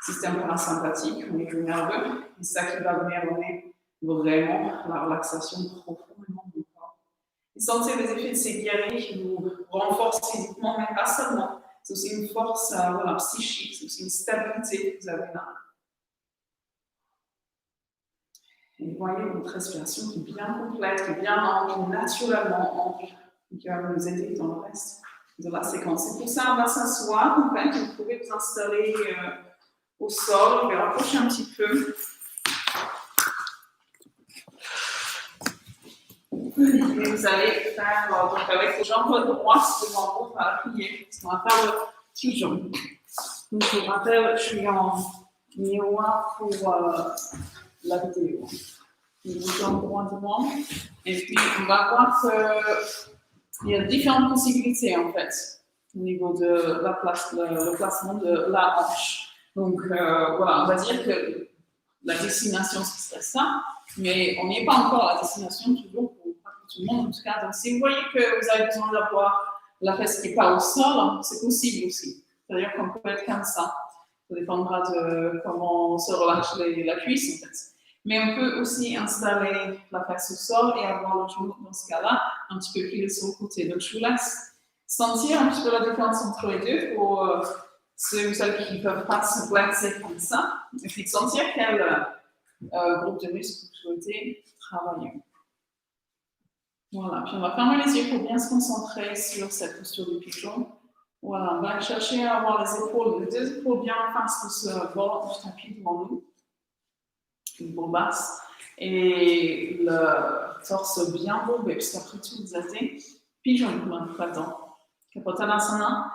système parasympathique, au niveau nerveux. C'est ça qui va venir donner vraiment la relaxation profondément du corps. Et sentez les effets de ces guerriers qui vous renforcent physiquement, mais pas seulement. C'est aussi une force voilà, psychique, c'est aussi une stabilité que vous avez là. Et voyez votre respiration qui est bien complète, qui est bien ample, naturellement ample, et qui va nous aider dans le reste de la séquence. Et pour ça, on va s'asseoir. En fait, vous pouvez vous installer au sol. Je vais rapprocher un petit peu. Et vous allez faire, donc avec les jambes droites devant vous, on va appuyer. On va faire le pigeon. Donc, je vous rappelle, je suis en miroir pour la vidéo. Les jambes droites devant. Et puis, on va voir qu'il y a différentes possibilités, en fait, au niveau de la place, le placement de la hanche. Donc, voilà, on va dire que la destination, ce serait ça, mais on n'est pas encore à la destination toujours pour tout le monde, en tout cas. Donc, si vous voyez que vous avez besoin d'avoir la fesse qui n'est pas au sol, c'est possible aussi. C'est-à-dire qu'on peut être comme ça. Ça dépendra de comment se relâche la cuisse, en fait. Mais on peut aussi installer la fesse au sol et avoir le genou, dans ce cas-là, un petit peu plié sur le côté. Donc, je vous laisse sentir un petit peu la différence entre les deux pour ceux ou celles qui ne peuvent pas se placer comme ça, et puis sentir quel groupe de muscles vous souhaitez travailler. Voilà, puis on va fermer les yeux pour bien se concentrer sur cette posture du pigeon. Voilà, on va chercher à avoir les épaules, les deux épaules bien en face de ce bord du tapis devant nous, l'épaule basse, et le torse bien bombé, puisqu'après tout, vous êtes pigeon pour un printemps. Kapotanasana,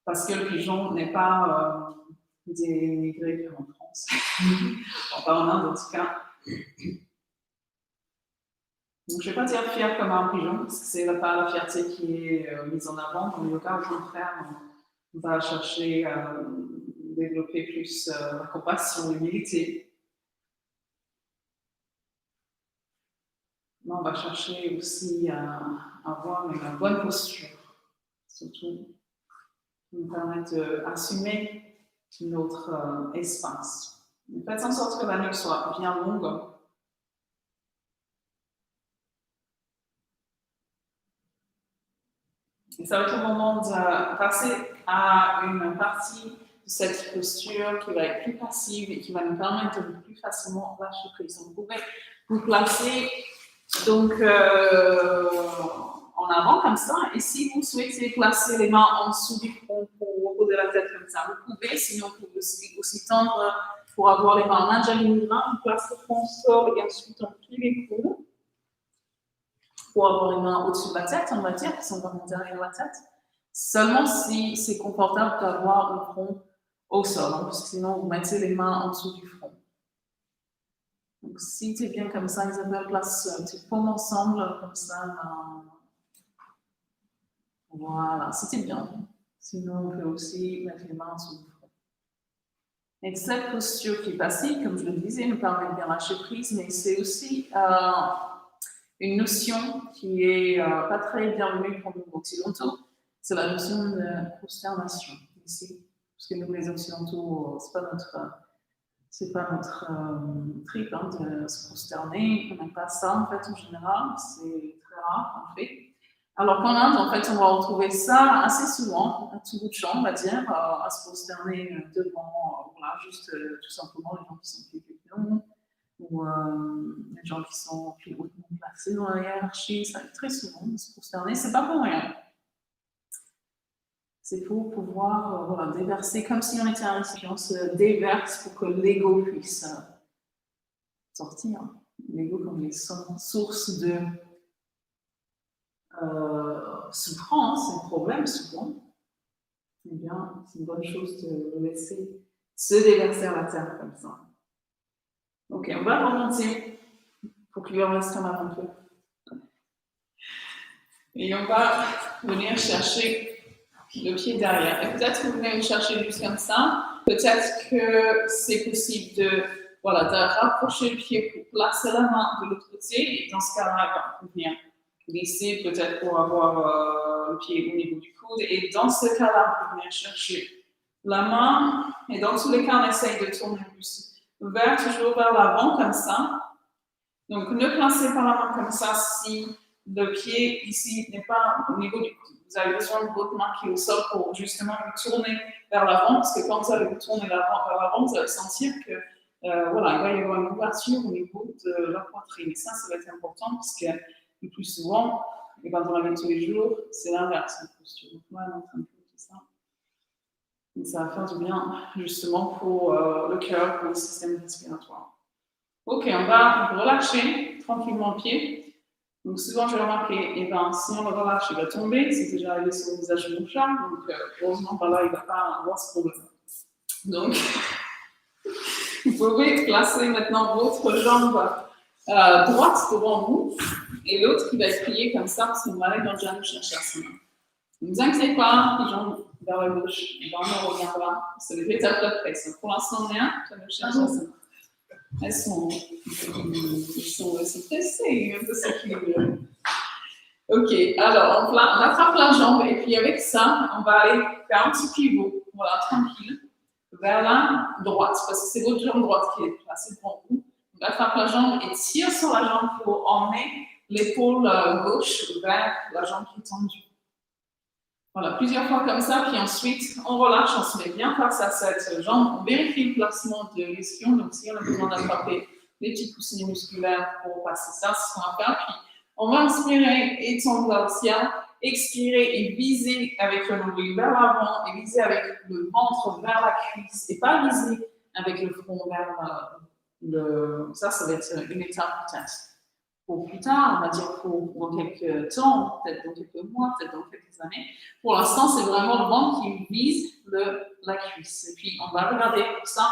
parce que le pigeon n'est pas dénigré comme en France, pas en Inde en tout cas. Donc, je ne vais pas dire fier comme un pigeon, parce que ce n'est pas la fierté qui est mise en avant. Dans le yoga, au contraire, on va chercher à développer plus la compassion, l'humilité. On va chercher aussi à avoir une bonne posture, surtout qui nous permet d'assumer notre espace. Faites en sorte que la nuque soit bien longue. Et ça va être le moment de passer à une partie de cette posture qui va être plus passive et qui va nous permettre de plus facilement lâcher prise. Vous pouvez vous placer donc en avant comme ça, et si vous souhaitez placer les mains en dessous du front pour reposer la tête comme ça, vous pouvez, sinon vous pouvez aussi tendre pour avoir les mains en Anjali Mudra, vous placez le front sol et ensuite on plie les coudes. Pour avoir les mains au-dessus de la tête, on va dire, qui sont vraiment derrière la tête. Seulement si c'est confortable d'avoir le front au sol, hein, parce que sinon vous mettez les mains en dessous du front. Donc si tu es bien comme ça, Isabelle, place tes paumes ensemble, comme ça. Voilà, c'était bien. Sinon, on peut aussi mettre les mains en dessous du front. Et cette posture qui est passive, comme je le disais, nous permet de bien lâcher prise, mais c'est aussi une notion qui est pas très bienvenue pour nous occidentaux, c'est la notion de prosternation ici, parce que nous les occidentaux, c'est pas notre trip hein, de se prosterner, on n'aime pas ça en fait en général, c'est très rare en fait. Alors qu'en Inde, en fait, on va retrouver ça assez souvent, à tout bout de champ, on va dire, à se prosterner devant, voilà, juste tout simplement les gens qui sont plus pieds ou les gens qui sont plus hautement placés dans la hiérarchie, ça arrive très souvent de se prosterner, c'est pas pour rien. C'est pour pouvoir voilà, déverser, comme si on était un récipient, on se déverse pour que l'ego puisse sortir. L'ego comme les sources de souffrance et problèmes souvent. Eh bien, c'est une bonne chose de le laisser se déverser à la terre comme ça. Ok, on va remonter pour qu'il lui en reste un peu. Et on va venir chercher le pied derrière. Et peut-être que vous venez le chercher juste comme ça. Peut-être que c'est possible de rapprocher le pied pour placer la main de l'autre côté. Et dans ce cas-là, on peut venir glisser peut-être pour avoir le pied au niveau du coude. Et dans ce cas-là, on peut venir chercher la main. Et dans tous les cas, on essaye de tourner plus toujours vers l'avant comme ça. Donc, ne placez pas la main comme ça si le pied ici n'est pas au niveau du coude. Vous avez besoin de votre main qui est au sol pour justement vous tourner vers l'avant, parce que quand vous allez vous tourner vers l'avant, vous allez sentir que voilà, il va y avoir une ouverture au niveau de la poitrine. Et ça va être important, parce que le plus souvent, et dans la vie de tous les jours, c'est l'inverse, la posture. Donc, là, on est en train de faire tout ça. Et ça va faire du bien, justement, pour le cœur, pour le système respiratoire. Ok, on va relâcher tranquillement le pied. Donc, souvent, je vais remarquer, eh ben, si on le relâche, il va tomber. C'est déjà arrivé sur le visage de mon chat. Donc, heureusement, par là, il ne va pas avoir ce problème. Donc, vous pouvez placer maintenant votre jambe droite devant vous et l'autre qui va être pliée comme ça, parce qu'on va aller dans le Janu Shirshasana. Ne vous inquiétez pas, les jambes vers la gauche, on reviendra. C'est l'étape d'après. Pour l'instant, rien, Janu Shirshasana. Elles sont pressées, un peu s'équilibrer. Ok, alors on attrape la jambe et puis avec ça, on va aller faire un petit pivot, voilà, tranquille, vers la droite, parce que c'est votre jambe droite qui est placée devant vous. On attrape la jambe et tire sur la jambe pour emmener l'épaule gauche vers la jambe qui est tendue. Voilà, plusieurs fois comme ça, puis ensuite on relâche, on se met bien face à cette jambe, on vérifie le placement de l'ischio, donc si on a besoin d'attraper les petits coussinets musculaires pour passer ça, c'est ce qu'on va faire. Puis on va inspirer, étendre vers le ciel, expirer et viser avec le nombril vers l'avant et viser avec le ventre vers la cuisse et pas viser avec le front vers le. Ça va être une étape peut-être. Pour plus tard, on va dire pour dans quelques temps, peut-être dans quelques mois, peut-être dans quelques années. Pour l'instant, c'est vraiment le ventre qui vise la cuisse. Et puis, on va regarder pour ça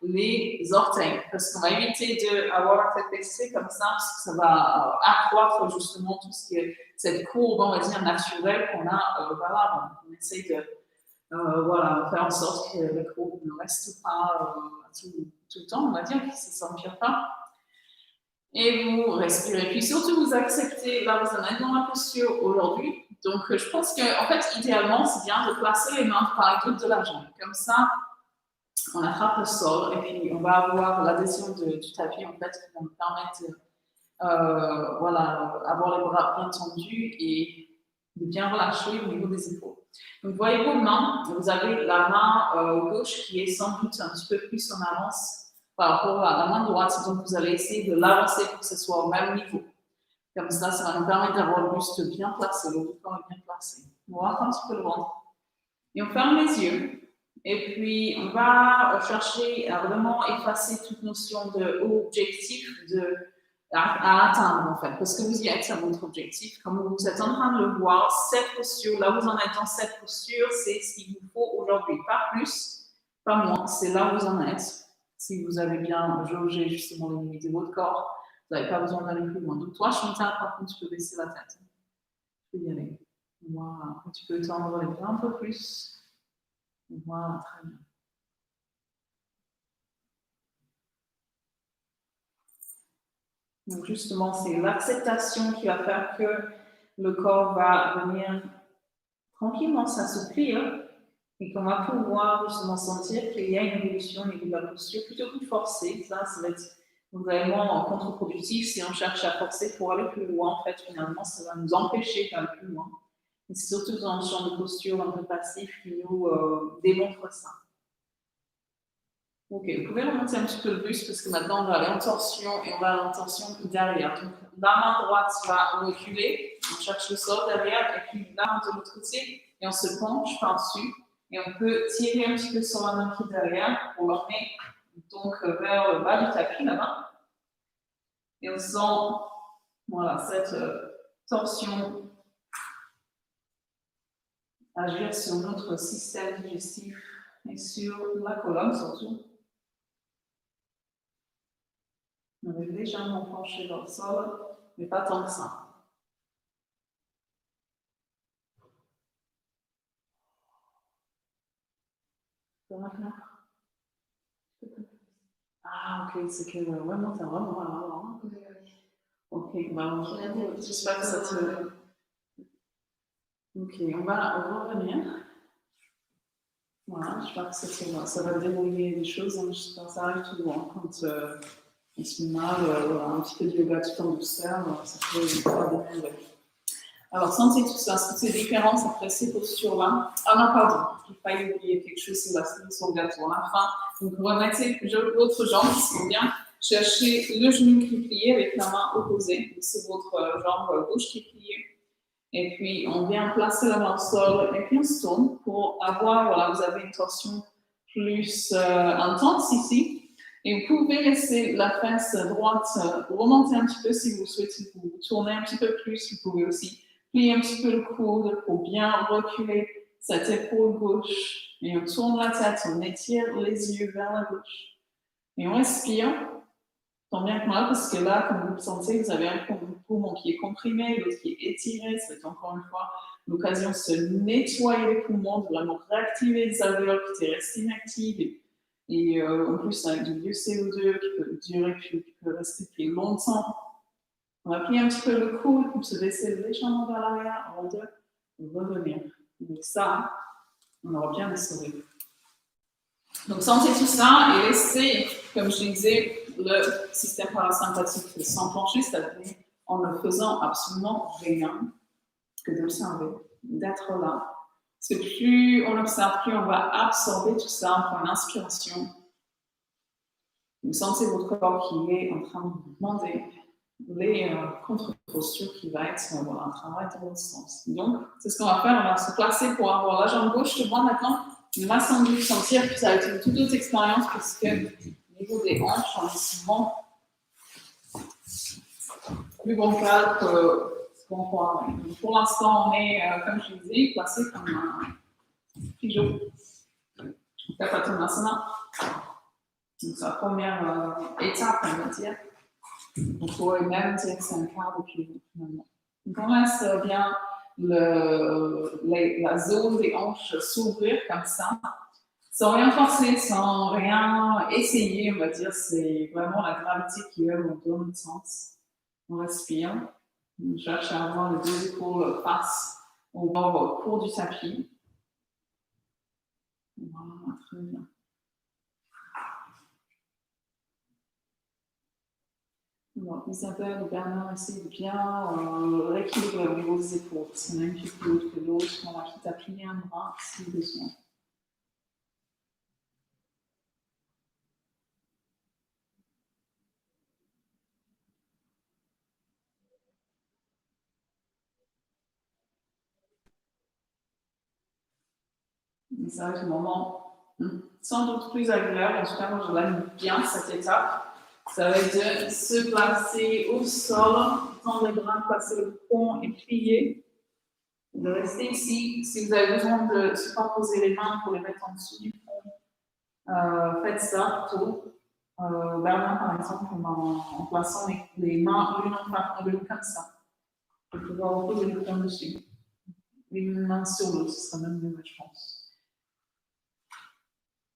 les orteils, parce qu'on va éviter d'avoir la tête baissée comme ça, parce que ça va accroître justement tout ce qui est cette courbe, on va dire, naturelle qu'on a vers l'avant. On essaye de faire en sorte que la courbe ne reste pas tout le temps, on va dire, que ça ne s'empire pas. Et vous respirez. Puis surtout, vous acceptez, là, vous en êtes dans la posture aujourd'hui. Donc, je pense qu'en fait, idéalement, c'est bien de placer les mains par les coudes de la jambe. Comme ça, on attrape le sol et puis on va avoir l'adhésion du tapis, en fait, qui va nous permettre avoir les bras bien tendus et de bien relâcher au niveau des épaules. Donc, voyez vos mains. Vous avez la main gauche qui est sans doute un petit peu plus en avance par rapport à la main droite, donc vous allez essayer de l'avancer pour que ce soit au même niveau. Comme ça, ça va nous permettre d'avoir le buste bien placé, le corps est bien placé. On va un petit peu le ventre. Et on ferme les yeux. Et puis, on va chercher à vraiment effacer toute notion d'objectif à atteindre, en fait. Parce que vous y êtes à votre objectif. Comme vous êtes en train de le voir, cette posture, là vous en êtes dans cette posture, c'est ce qu'il vous faut aujourd'hui. Pas plus, pas moins. C'est là où vous en êtes. Si vous avez bien jaugé justement les limites de votre corps, vous n'avez pas besoin d'aller plus loin. Donc toi, Chantal, par contre, tu peux baisser la tête. Tu peux y aller. Voilà. Tu peux tendre les bras un peu plus. Voilà, très bien. Donc justement, c'est l'acceptation qui va faire que le corps va venir tranquillement s'assouplir et qu'on va pouvoir justement sentir qu'il y a une évolution au niveau de la posture plutôt que de forcer. Ça va être vraiment contre-productif si on cherche à forcer pour aller plus loin. En fait, finalement, ça va nous empêcher d'aller plus loin. Et c'est surtout dans le champ de posture un peu passif qui nous démontre ça. Ok, vous pouvez remonter un petit peu le buste parce que maintenant on va aller en torsion et on va aller en torsion derrière. Donc la main droite va reculer, on cherche le sol derrière et puis la main de l'autre côté et on se penche par-dessus. Et on peut tirer un petit peu sur la main qui est derrière pour l'emmener donc vers le bas du tapis là-bas. Et on sent cette torsion agir sur notre système digestif et sur la colonne surtout. On est légèrement penché dans le sol, mais pas tant que ça. Ah, ok, c'est que vraiment, t'as vraiment là. Ok, j'espère que ça te. Ok, on va revenir. Voilà, j'espère que ça va dérouiller les choses. Hein, j'espère que ça arrive tout droit. Quand on se met mal, un petit peu de yoga tout en douceur, ça peut pas dérouler. Alors, sentez tout ça, toutes ces différences après ces postures-là. Ah non, pardon, je n'ai pas oublié quelque chose sur la sur le gâteau. À la fin, donc remettez votre jambe, c'est bien. Cherchez le genou qui est plié avec la main opposée. C'est votre jambe gauche qui est pliée. Et puis, on vient placer la main au sol et puis on se tourne pour avoir, voilà, vous avez une torsion plus intense ici. Et vous pouvez laisser la fesse droite remonter un petit peu si vous souhaitez vous tourner un petit peu plus. Vous pouvez aussi plier un petit peu le coude pour bien reculer cette épaule gauche. Et on tourne la tête, on étire les yeux vers la gauche. Et on respire, tant bien que mal, parce que là, comme vous le sentez, vous avez un poumon qui est comprimé, l'autre qui est étiré. C'est encore une fois l'occasion de se nettoyer les poumons, de vraiment réactiver les alvéoles qui étaient restées inactives. Et en plus, avec du vieux CO2 qui peut durer, qui peut rester plus longtemps. On va plier un petit peu le coude pour se baisser légèrement vers l'arrière avant de revenir. Donc ça, on aura bien restauré. Donc sentez tout ça et laissez, comme je disais, le système parasympathique s'enclencher, c'est-à-dire en ne faisant absolument rien que d'observer, d'être là. Parce que plus on observe, plus on va absorber tout ça. On prend une inspiration. Vous sentez votre corps qui est en train de vous demander les contre-postures qui va être voilà, un travail dans l'autre sens. Donc, c'est ce qu'on va faire. On va se placer pour avoir la jambe gauche devant maintenant. Il m'a semblé sentir que ça a été une toute autre expérience parce que au niveau des hanches, on est souvent plus bancal que ce qu'on croit. Pour l'instant, on est, comme je disais, placé comme un pigeon. Kapatanasana. Donc, c'est la première étape, on va dire. On pourrait même dire que c'est un quart de pigeon, finalement. Donc, on laisse bien la zone des hanches s'ouvrir comme ça, sans rien forcer, sans rien essayer, on va dire. C'est vraiment la gravité qui œuvre dans notre sens. On respire. On cherche à avoir les deux épaules face au bord court du tapis. Voilà, très bien. Alors, Isabelle ou Bernard, essayez de bien rééquilibrer au niveau des épaules. Parce qu'on a une pied plus haute que l'autre, on va quitte à plier un bras si besoin. Et ça va être un moment sans doute plus agréable. En tout cas, moi, je l'aime bien cette étape. Ça va être de se placer au sol, tendre les bras, passer le pont et plier. De rester ici. Si vous avez besoin de superposer les mains pour les mettre en dessous du pont, faites ça plutôt. Bernard, par exemple, en plaçant les mains l'une en face de l'autre comme ça. Pour pouvoir reposer le pont dessus. Une main sur l'autre, ce sera même mieux, je pense.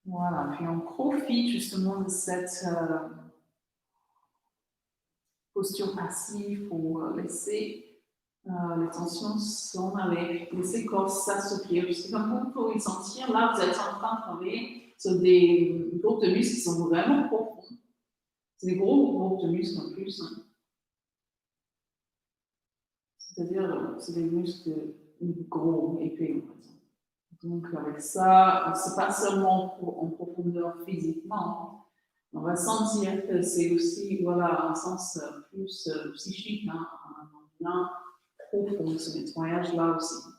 Voilà, puis on profite justement de cette posture passive pour laisser les tensions s'en aller, laisser le corps s'assouplir. Parce que comme vous pouvez sentir, là, vous êtes en train de travailler sur des groupes de muscles qui sont vraiment profonds. C'est des gros groupes de muscles en plus. Hein. C'est-à-dire, c'est des muscles gros, épais, en fait. Donc, avec ça, c'est pas seulement en profondeur physiquement, on va sentir que c'est aussi, voilà, un sens plus psychique, hein, un bien profond, ce nettoyage-là aussi.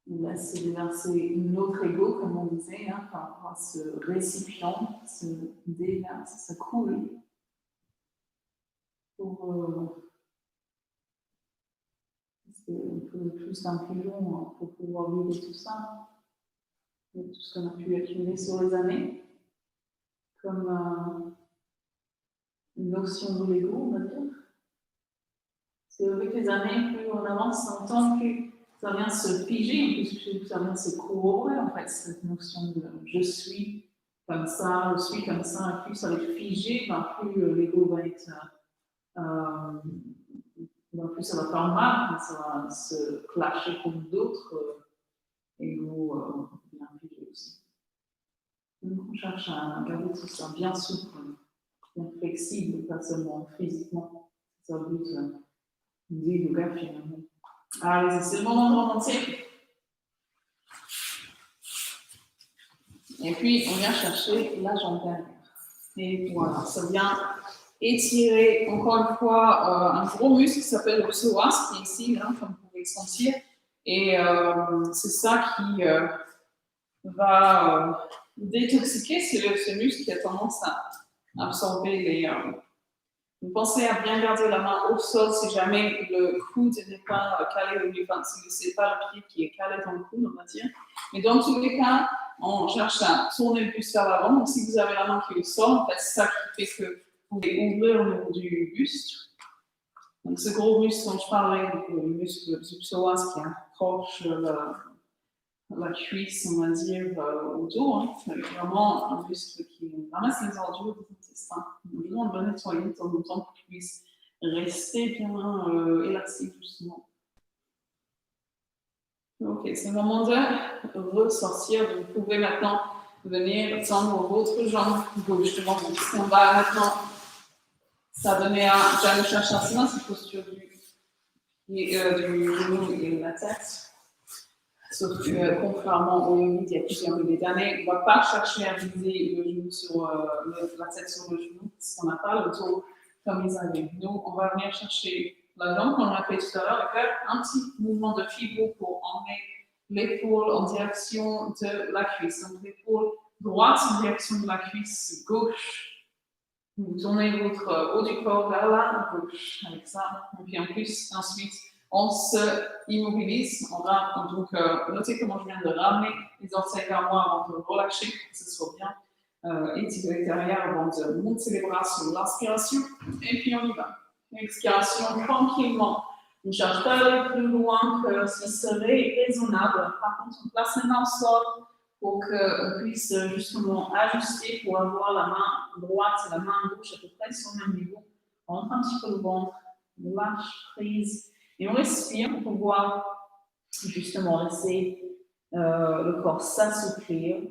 On laisse déverser notre ego, comme on disait, hein, par rapport à ce récipient, se déverse, ça coule pour un peu plus d'un pigeon hein, pour pouvoir vivre tout ça, tout ce qu'on a pu accumuler sur les années, comme une notion de l'ego, on va dire. Parce qu'avec les années, plus on avance dans le temps, plus ça vient se figer, plus ça vient se corroborer, en fait, cette notion de je suis comme ça, et plus ça va être figé, ben, plus l'ego va être. Plus ça va faire mal, ça va se clasher contre d'autres égos bien figés aussi. Donc on cherche à garder tout ça bien souple bien flexible, pas seulement physiquement. C'est ça le but du yoga finalement. Allez, c'est le moment de remonter. Et puis, on vient chercher la jambe derrière. Et voilà, ça vient étirer, encore une fois, un gros muscle qui s'appelle le psoas, qui est ici, hein, comme vous pouvez le sentir. Et c'est ça qui va détoxiquer ce muscle qui a tendance à absorber les... Vous pensez à bien garder la main au sol si jamais le coude n'est pas calé au milieu, enfin, si ce n'est pas le pied qui est calé dans le coude, on va dire. Mais dans tous les cas, on cherche à tourner le buste vers l'avant. Donc, si vous avez la main qui est au sol, en fait, c'est ça qui fait que vous pouvez ouvrir au niveau du buste. Donc, ce gros muscle dont je parlais, le muscle du psoas qui accroche la cuisse, on va dire, au dos, hein. C'est vraiment un muscle qui ramasse les ordures des intestins. On a besoin de le nettoyer de temps en temps pour qu'il puisse rester bien élastique, justement. Ok, c'est le moment de ressortir. Donc, vous pouvez maintenant venir tendre votre jambe gauche. Justement, on va maintenant s'adonner à Janu Shasana, cette posture du genou et de la tête. Sauf que, contrairement au yoga il y a plusieurs milliers d'années, on ne va pas chercher à viser le genou sur la tête sur le genou, parce qu'on n'a pas le dos comme ils avaient. Nous, on va venir chercher la jambe, comme on l'a fait tout à l'heure, et faire un petit mouvement de fibro pour emmener l'épaule en direction de la cuisse. Donc, l'épaule droite en direction de la cuisse gauche. Vous tournez votre haut du corps vers la gauche, avec ça. Et puis en plus, ensuite, on se immobilise. On va donc noter comment je viens de ramener les orteils vers moi avant de relâcher pour que ce soit bien étiré derrière avant de monter les bras sur l'inspiration. Et puis on y va. Expiration tranquillement. On ne cherche pas à aller plus loin que ce qui serait raisonnable. Par contre, on place les mains au sol pour qu'on puisse justement ajuster pour avoir la main droite et la main gauche à peu près sur le même niveau. On rentre un petit peu le ventre, on lâche prise. Et on respire pour pouvoir justement laisser le corps s'assouplir.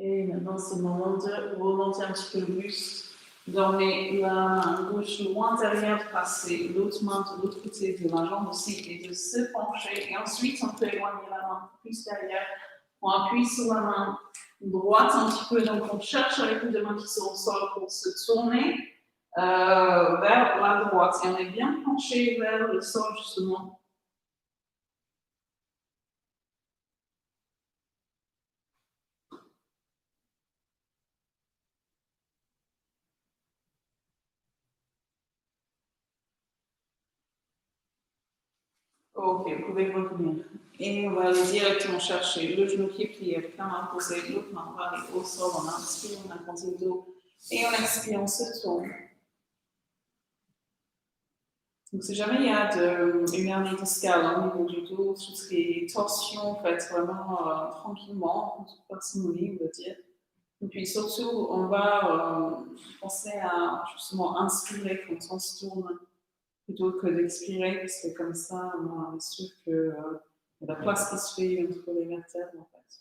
Et maintenant, c'est le moment de remonter un petit peu le buste. D'emmener la main gauche loin derrière, passer l'autre main de l'autre côté de la jambe aussi et de se pencher. Et ensuite, on peut éloigner la main plus derrière. On appuie sur la main droite un petit peu. Donc, on cherche avec les deux mains qui sont au sol pour se tourner vers la droite. Et on est bien penché vers le sol, justement. Ok, vous pouvez revenir. Et on va aller directement chercher le genou qui est plié avec la main posée, l'autre main va aller au sol, on inspire, on agrandit le dos, et on expire, on se tourne. Donc si jamais il y a une hernie discale au niveau du dos, tout ce qui est torsion, faites vraiment tranquillement, toute parcimonie, on va dire. Et puis surtout, on va penser à justement inspirer quand on se tourne, plutôt que d'expirer, parce que comme ça, on est sûr que il y a la place qui se fait entre les vertèbres, en fait.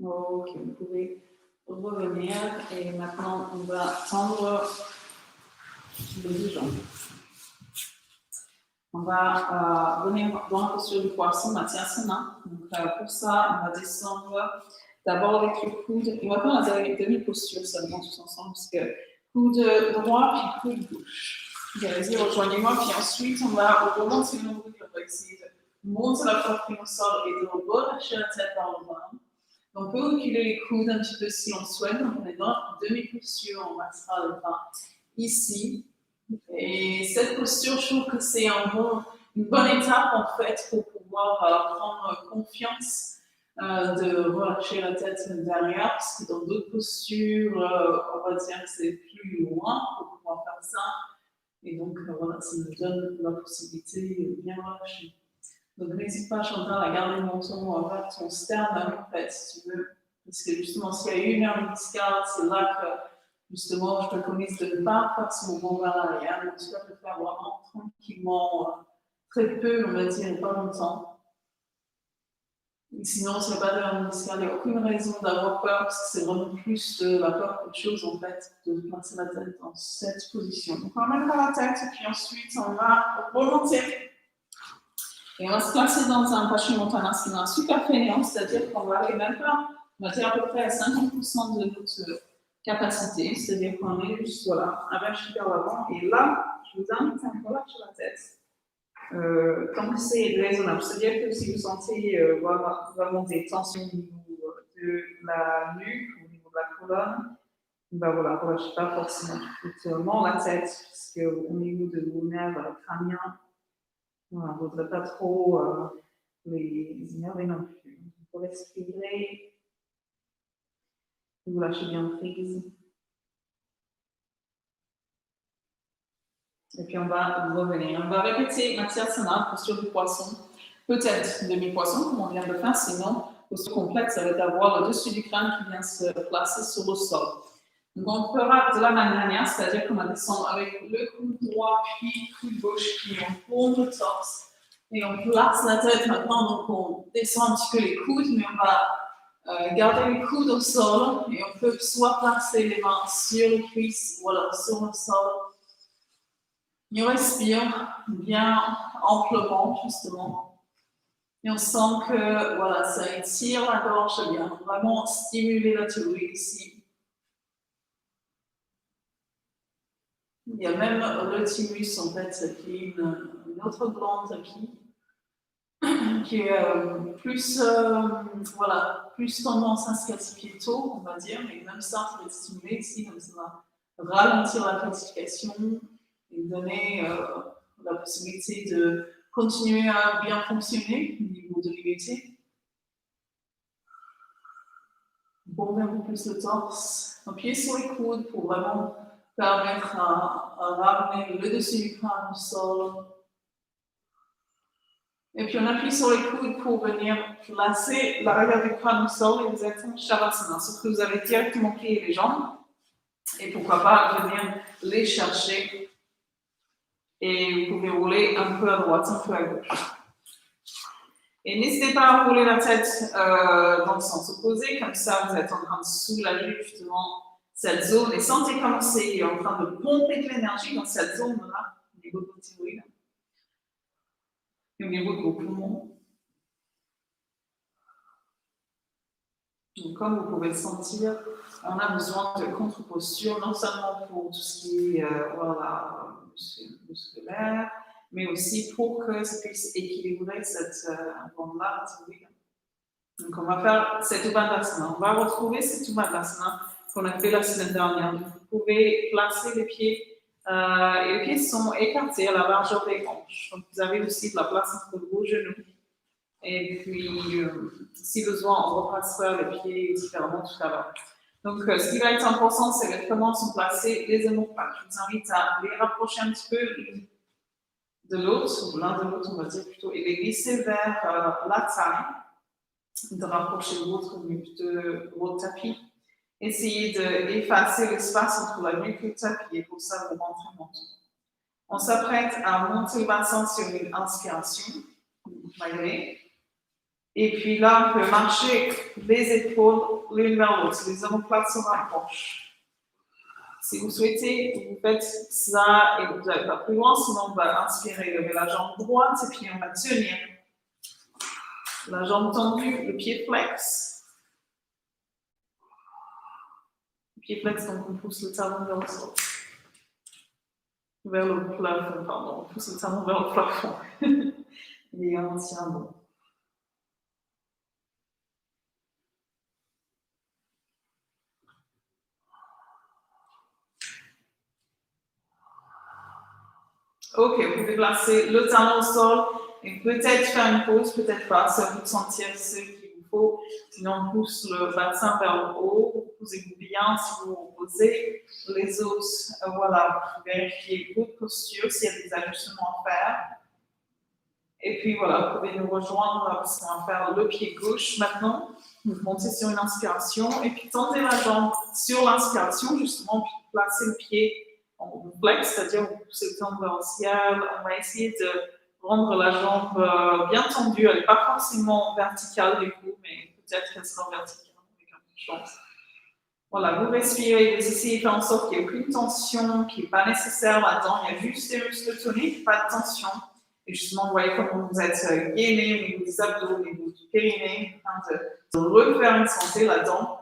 Ok, vous pouvez revenir et maintenant on va tendre les deux jambes. On va venir dans la posture du poisson, Mathyasana. Donc pour ça, on va descendre d'abord avec le coude, et on va faire la demi-posture seulement tous ensemble, parce que coude droit puis coude gauche. Vous allez dire, rejoignez-moi, puis ensuite, on va remonter le nombril, on va essayer de monter la poitrine au sol et de relâcher la tête par le bas. On peut reculer les coudes un petit peu si on souhaite, donc on est dans demi-posture, on passera le bras ici. Et cette posture, je trouve que c'est une bonne étape en fait pour pouvoir prendre confiance de relâcher la tête derrière, parce que dans d'autres postures, on va dire que c'est plus loin pour pouvoir faire ça. Et donc voilà, ça nous donne la possibilité de bien relâcher. Donc n'hésite pas, Chantal, à garder le menton vers ton sternum, en fait, si tu veux. Parce que justement, s'il y a une hernie discale, c'est là que justement, je préconise de ne pas faire ce mouvement vers l'arrière, mais tu vas le faire vraiment tranquillement, très peu, on va dire, pas longtemps. Et sinon, s'il n'y a pas d'hernie discale, il n'y a aucune raison d'avoir peur, parce que c'est vraiment plus de la peur qu'autre chose, en fait, de placer la tête dans cette position. Donc, on ramène la tête, et puis ensuite, on va remonter. Et on va se placer dans un Paschimottanasana super fainéant, c'est-à-dire qu'on va aller même pas, on va dire à peu près à 50% de notre capacité, c'est-à-dire qu'on est juste voilà, un vers vers l'avant, et là, je vous invite à relâcher la tête. Tant que c'est raisonnable, c'est-à-dire que si vous sentez vraiment des tensions au niveau de la nuque, au niveau de la colonne, ben voilà, relâchez pas forcément totalement la tête, puisque au niveau de vos nerfs crâniens, voilà, on ne voudrait pas trop les énerver non plus. Vous respirez, vous lâchez bien prise. Et puis on va revenir. On va répéter Matsyatsana, posture du poisson. Peut-être demi-poisson, comme on vient de faire, sinon, posture complète, ça va être d'avoir le dessus du crâne qui vient se placer sur le sol. Donc on fera de la même manière, c'est-à-dire qu'on va descendre avec le coude droit, puis le coude gauche, puis on tourne le torse. Et on place la tête maintenant, donc on descend un petit peu les coudes, mais on va garder les coudes au sol, et on peut soit placer les mains sur les cuisses, ou alors sur le sol. Et on respire bien amplement, justement. Et on sent que voilà, ça étire la gorge, bien vraiment stimuler la thyroïde ici. Il y a même le thymus, en fait, qui est une autre glande qui est plus tendance à se calcifier tôt, on va dire, mais même ça, ça va être stimulé ici, donc ça va ralentir la calcification et donner la possibilité de continuer à bien fonctionner au niveau de l'immunité. Bomber un peu plus le torse, appuyer sur les coudes pour vraiment permettre à ramener le dessus du crâne au sol. Et puis on appuie sur les coudes pour venir placer l'arrière du crâne au sol et vous êtes en Shavasana. Sauf que vous avez directement plié les jambes. Et pourquoi pas venir les chercher. Et vous pouvez rouler un peu à droite, un peu à gauche. Et n'hésitez pas à rouler la tête dans le sens opposé, comme ça vous êtes en train de soulager justement cette zone. Et sentez comment c'est en train de pomper de l'énergie dans cette zone-là, au niveau de votre thyroïde. Et au niveau de vos poumons. Donc, comme vous pouvez le sentir, on a besoin de contre-posture, non seulement pour tout ce qui est musculaire, mais aussi pour que ça puisse équilibrer cette bande-là. Donc, on va faire cette Uttanasana. On va retrouver cette Uttanasana qu'on a fait la semaine dernière. Donc, vous pouvez placer les pieds, et les pieds sont écartés à la largeur des hanches. Donc, vous avez aussi de la place entre vos genoux. Et puis, si besoin, on repassera les pieds différemment tout à l'heure. Donc, ce qui va être important, c'est comment sont placés les omoplates. Je vous invite à les rapprocher un petit peu de l'autre, ou l'un de l'autre, on va dire plutôt, et les glisser vers la taille, de rapprocher votre tapis. Essayez d'effacer l'espace entre la nuque et le tapis, et pour ça, vous rentrez le menton. On s'apprête à monter le bassin sur une inspiration, malgré. Et puis là, on peut marcher les épaules l'une vers l'autre. Les omoplates se rapprochent. Si vous souhaitez, vous faites ça et vous n'allez pas plus loin, sinon on va inspirer, lever la jambe droite et puis on va tenir. La jambe tendue, le pied flex. Pied flex, donc on pousse le talon vers le sol. Vers le plafond, pardon. On pousse le talon vers le plafond. Et on tient bon. Ok, vous pouvez placer le talon au sol et peut-être faire une pause, peut-être pas, ça vous sentir ce qu'il vous faut. Sinon, on pousse le bassin vers le haut, posez-vous bien si vous vous reposez. Les os, voilà, vérifiez votre posture s'il y a des ajustements à faire. Et puis voilà, vous pouvez nous rejoindre parce qu'on va faire le pied gauche maintenant. Vous montez sur une inspiration et puis tendez la jambe sur l'inspiration, justement, puis placez le pied en flex, c'est-à-dire vous poussez le talon vers le ciel. On va essayer de rendre la jambe bien tendue. Elle n'est pas forcément verticale du coup, mais peut-être qu'elle sera verticale avec un peu de chance. Voilà, vous respirez, vous essayez de faire en sorte qu'il n'y ait aucune tension, qui n'est pas nécessaire là-dedans. Il y a juste des muscles toniques, pas de tension. Et justement, vous voyez comment vous êtes gainé au niveau des abdos, au niveau du périnée, en train de refaire une santé là-dedans.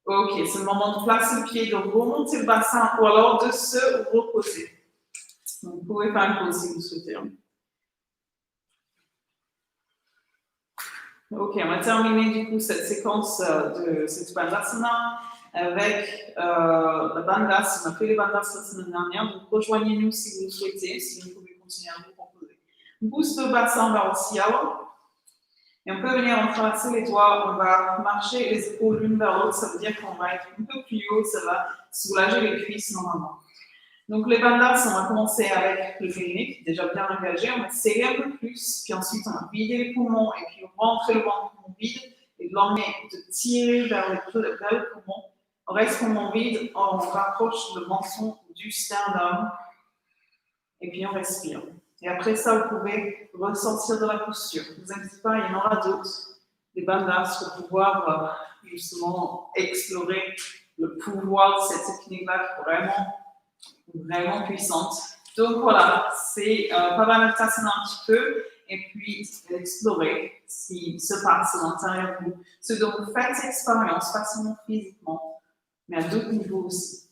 Ok, c'est le moment de placer le pied, de remonter le bassin ou alors de se reposer. Donc, vous pouvez faire une pause si vous souhaitez. Ok, on va terminer du coup cette séquence de cette Bandhasana avec la Bandhas. On a fait les Bandhas la semaine dernière, donc rejoignez-nous si vous le souhaitez, si vous pouvez continuer à vous proposer. On pousse le bassin vers le ciel et on peut venir en traverser les doigts. On va marcher les épaules l'une vers l'autre, ça veut dire qu'on va être un peu plus haut, ça va soulager les cuisses normalement. Donc les bandhas, on va commencer avec le périnée qui est déjà bien engagé, on va serrer un peu plus, puis ensuite on va vider les poumons et puis rentrer le ventre poumon vide et de l'emmener, de tirer vers le poumon. On reste poumon vide, on rapproche le menton du sternum et puis on respire. Et après ça, vous pouvez ressortir de la posture. Ne vous inquiétez pas, il y en aura d'autres, des bandhas pour pouvoir justement explorer le pouvoir de cette technique-là qui est vraiment puissante. Donc voilà, c'est Pavanottanasana un petit peu, et puis explorer ce qui se passe à l'intérieur de vous. Ce dont vous faites expérience, pas seulement physiquement, mais à d'autres niveaux aussi.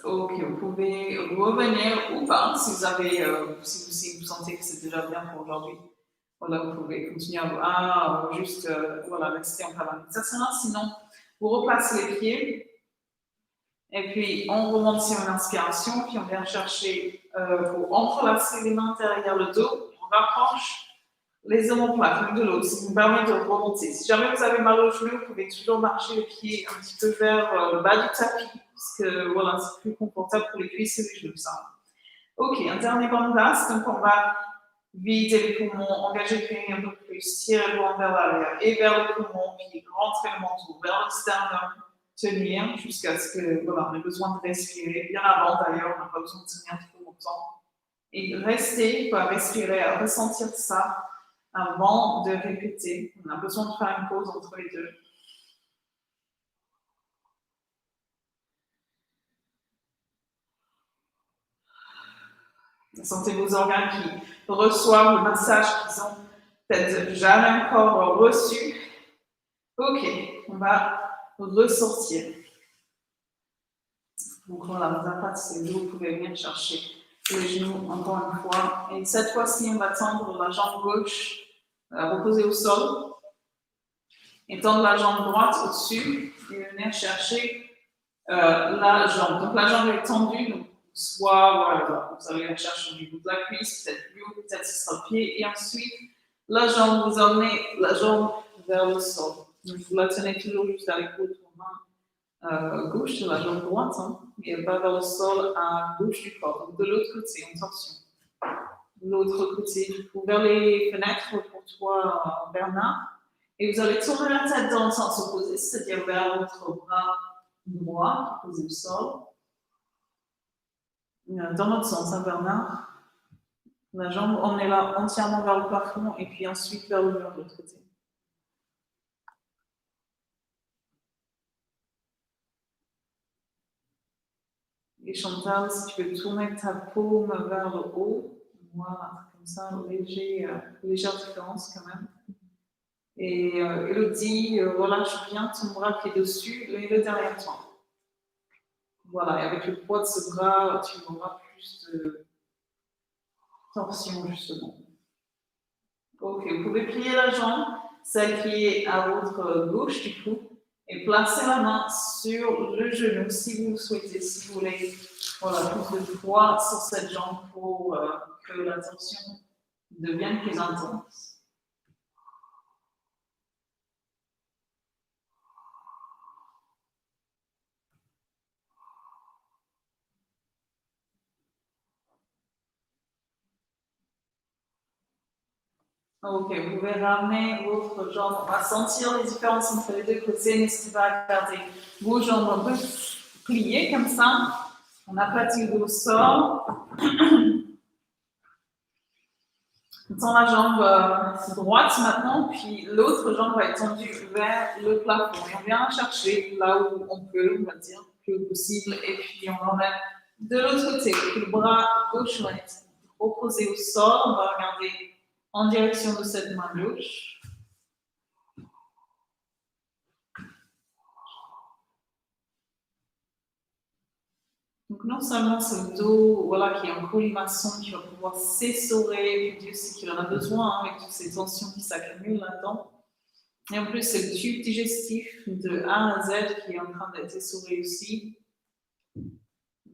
Ok, vous pouvez revenir ou pas si vous avez, si vous sentez que c'est déjà bien pour aujourd'hui. Voilà, vous pouvez continuer à juste voilà, rester en Pavanottanasana. Sinon, vous replacez les pieds. Et puis, on remonte sur une inspiration, puis on vient chercher pour entrelacer les mains derrière le dos. On rapproche les omoplates l'une de l'autre, ce qui nous permet de remonter. Si jamais vous avez mal au genou, vous pouvez toujours marcher les pieds un petit peu vers le bas du tapis, parce que voilà, c'est plus confortable pour les cuisses et les genoux. Ça. Ok, un dernier bandhas. Donc, on va vider les poumons, engager le périnée un peu plus, tirer le ventre vers l'arrière et vers le poumon, puis rentrer le menton vers le sternum. Tenir jusqu'à ce que, voilà, on ait besoin de respirer. Bien avant d'ailleurs, on n'a pas besoin de tenir trop longtemps. Et rester, quoi, respirer, à ressentir ça avant de répéter. On a besoin de faire une pause entre les deux. Sentez vos organes qui reçoivent le massage qu'ils ont peut-être jamais encore reçu. Ok, on va ressortir. Donc voilà, vous n'avez pas de ces dos, vous pouvez venir chercher les genoux encore une fois. Et cette fois-ci, on va tendre la jambe gauche, reposer au sol. Et tendre la jambe droite au-dessus et venir chercher la jambe. Donc la jambe est tendue, donc soit voilà, vous allez la chercher au niveau de la cuisse, peut-être plus haut, peut-être ce sera le pied. Et ensuite, la jambe, vous emmenez la jambe vers le sol. Donc vous la tenez toujours juste avec votre main gauche de la jambe droite, hein, et elle va vers le sol à gauche du corps. Donc de l'autre côté, en torsion. De l'autre côté, du coup, vers les fenêtres pour toi, Bernard. Et vous allez tourner la tête dans le sens opposé, c'est-à-dire vers votre bras droit qui est posé au sol. Dans l'autre sens, hein, Bernard. La jambe, on est là entièrement vers le plafond et puis ensuite vers le mur de l'autre côté. Et Chantal, si tu peux tourner ta paume vers le haut, voilà, comme comme ça, légère différence quand même. Et Elodie, relâche bien ton bras qui est dessus et le derrière toi. Voilà, et avec le poids de ce bras, tu auras plus de torsion justement. Ok, vous pouvez plier la jambe, celle qui est à votre gauche du coup, et placer la main sur le genou si vous le souhaitez, si vous voulez, voilà, plus de poids sur cette jambe pour que la tension devienne plus intense. Ok, vous pouvez ramener votre jambe. On va sentir les différences entre les deux côtés. N'hésitez pas à garder vos jambes un peu pliées comme ça. On aplatit le dos au sol. On tend la jambe droite maintenant, puis l'autre jambe va être tendue vers le plafond. Et on vient chercher là où on peut, on va dire, le plus possible. Et puis on emmène de l'autre côté. Le bras gauche va être reposé au sol. On va regarder en direction de cette main gauche. Donc non seulement c'est le dos voilà, qui est en colimaçon, qui va pouvoir s'essorer, et Dieu sait qu'il en a besoin hein, avec toutes ces tensions qui s'accumulent là-dedans. Et en plus, c'est le tube digestif de A à Z qui est en train d'être essoré aussi.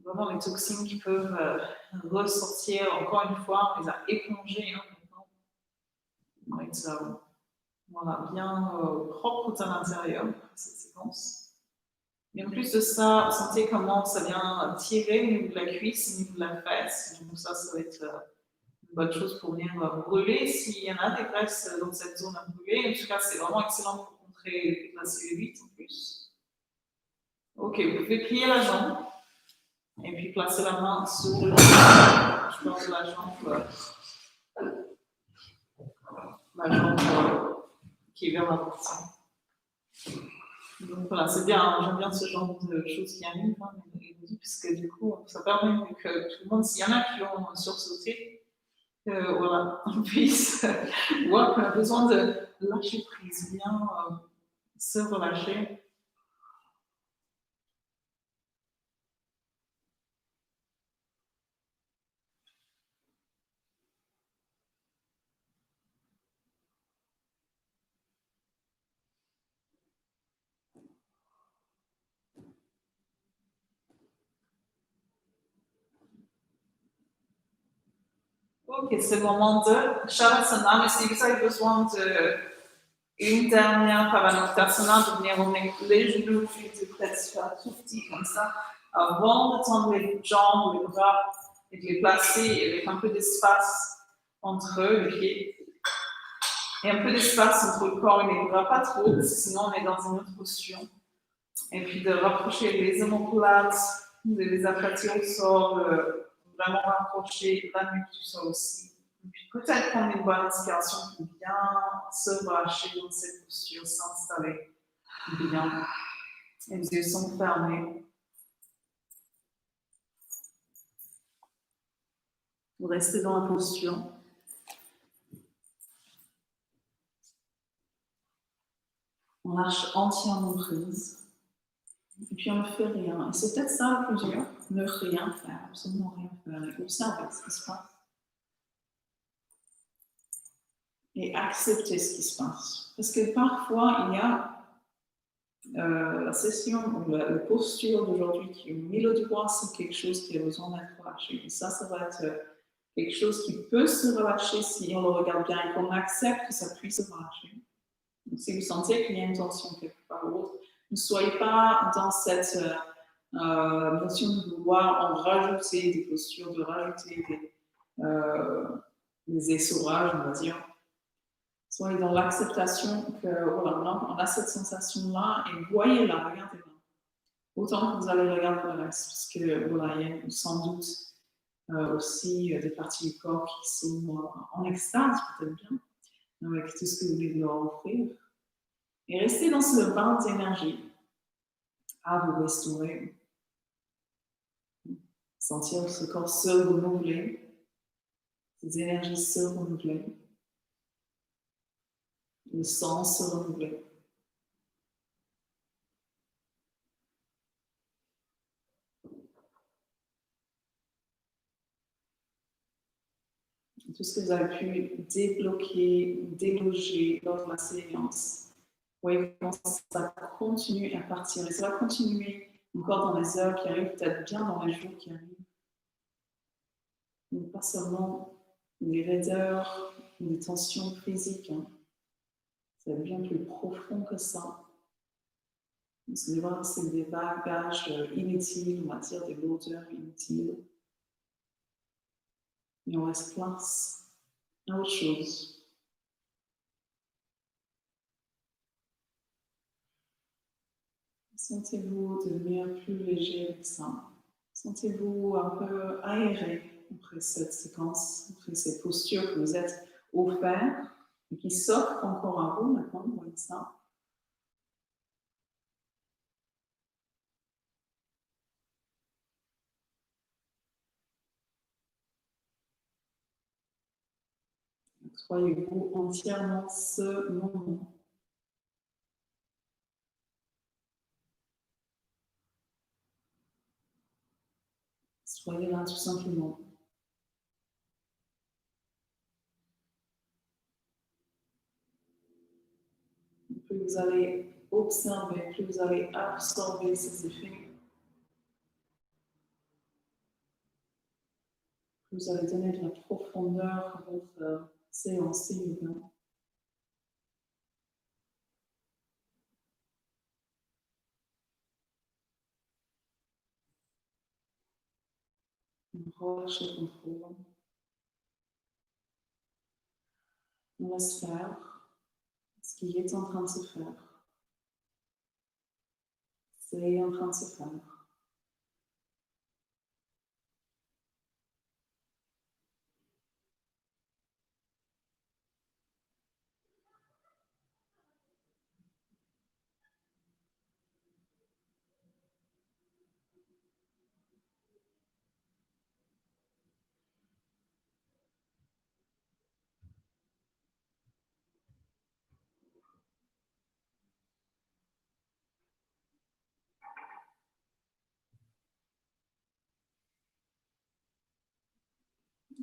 Vraiment les toxines qui peuvent ressortir, encore une fois, on les a épongées hein, maintenant. On va être voilà, bien propre à l'intérieur, cette séquence. Et en plus de ça, sentez comment ça vient tirer au niveau de la cuisse, au niveau de la fesse. Donc ça va être une bonne chose pour venir brûler s'il y en a des graisses dans cette zone à brûler. En tout cas, c'est vraiment excellent pour contrer la cellulite en plus. Ok, vous pouvez plier la jambe et puis placer la main sur le de la jambe qui est vers la portion. Donc voilà, c'est bien, j'aime bien ce genre de choses qui arrivent, hein, puisque du coup, ça permet que tout le monde, s'il y en a qui ont sursauté, voilà, on puisse voir qu'on a besoin de lâcher prise, bien se relâcher. Ok, c'est le moment de Shavasana, mais si vous avez besoin d'une dernière Pavanottanasana, de venir remettre les genoux, puis de peut-être se faire tout petit comme ça, avant de tendre les jambes, les bras, et de les placer avec un peu d'espace entre les pieds. Et un peu d'espace entre le corps et les bras, pas trop, parce que sinon on est dans une autre posture. Et puis de rapprocher les omoplates, de les aplatir au sol, vraiment rapprocher la nuque du sol aussi. Et puis peut-être prendre une bonne inspiration pour bien se relâcher dans cette posture, s'installer bien. Les yeux sont fermés. Vous restez dans la posture. On lâche entièrement prise. Et puis on ne fait rien. Et c'est peut-être ça le plus dur, ne rien faire, absolument rien faire. Et observer ce qui se passe. Et accepter ce qui se passe. Parce que parfois, il y a la session, la posture d'aujourd'hui qui est mis le doigt sur quelque chose qui a besoin d'être relâché. Et ça va être quelque chose qui peut se relâcher si on le regarde bien et qu'on accepte que ça puisse se relâcher. Donc, si vous sentez qu'il y a une tension quelque part ou autre, ne soyez pas dans cette notion de vouloir en rajouter des postures, de rajouter des essorages, on va dire. Soyez dans l'acceptation que voilà, on a cette sensation-là et voyez-la, regardez-la. Autant que vous allez regarder le reste, parce que voilà, il y a sans doute aussi des parties du corps qui sont en extase, peut-être bien, avec tout ce que vous voulez leur offrir. Et restez dans ce bain d'énergie à vous restaurer. Sentir ce corps se renouveler, ces énergies se renouveler, le sens se renouveler. Tout ce que vous avez pu débloquer, déloger lors de la séance, vous voyez comment ça continue à partir. Et ça va continuer encore dans les heures qui arrivent, peut-être bien dans les jours qui arrivent. Donc, pas seulement des raideurs ou des tensions physiques. Hein. C'est bien plus profond que ça. Vous allez voir, c'est des bagages inutiles, on va dire des lourdeurs inutiles. Et on laisse place à autre chose. Sentez-vous devenir plus léger avec ça. Sentez-vous un peu aéré après cette séquence, après ces postures que vous êtes offertes et qui s'offrent encore à vous maintenant, vous voyez ça. Croyez-vous entièrement ce moment. Soyez là tout simplement. Plus vous allez observer, plus vous allez absorber ces effets, plus vous allez donner de la profondeur à votre séance yoga. On relâche le contrôle. On laisse faire ce qui est en train de se faire. C'est en train de se faire.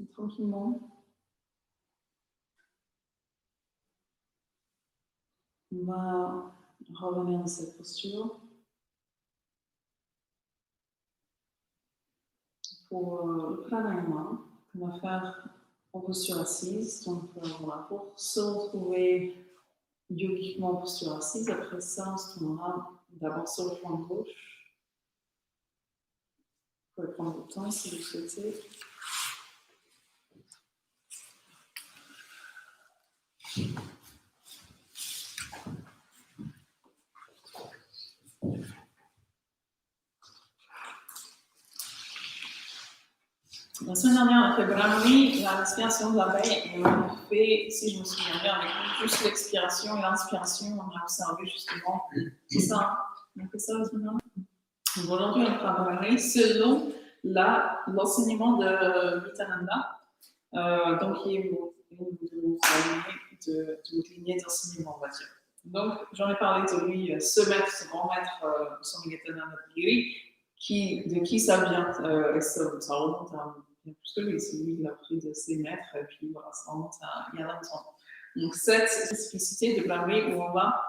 Et tranquillement, on va revenir dans cette posture pour le pranayama qu'on va faire en posture assise. Donc voilà, pour se retrouver yogiquement en posture assise, après ça on se tournera d'abord sur le flanc gauche. Vous pouvez prendre votre temps si vous souhaitez. La semaine dernière, on a fait Brahmi, la respiration de la veille, et on a fait, si je me souviens bien, avec juste l'expiration et l'inspiration, on a observé justement. C'est ça, on a fait ça la semaine dernière. Aujourd'hui, on fera Brahmi selon l'enseignement de Vitananda, donc qui est de votre lignée d'enseignement, on va dire. Donc, j'en ai parlé de lui, ce maître, ce grand maître, Swami Vitananda Giri, de qui ça vient, et ça remonte à bien plus que lui, c'est lui qui l'a pris de ses maîtres, et puis voilà, ça remonte à il y a longtemps. Donc, cette spécificité de Brahmi où on va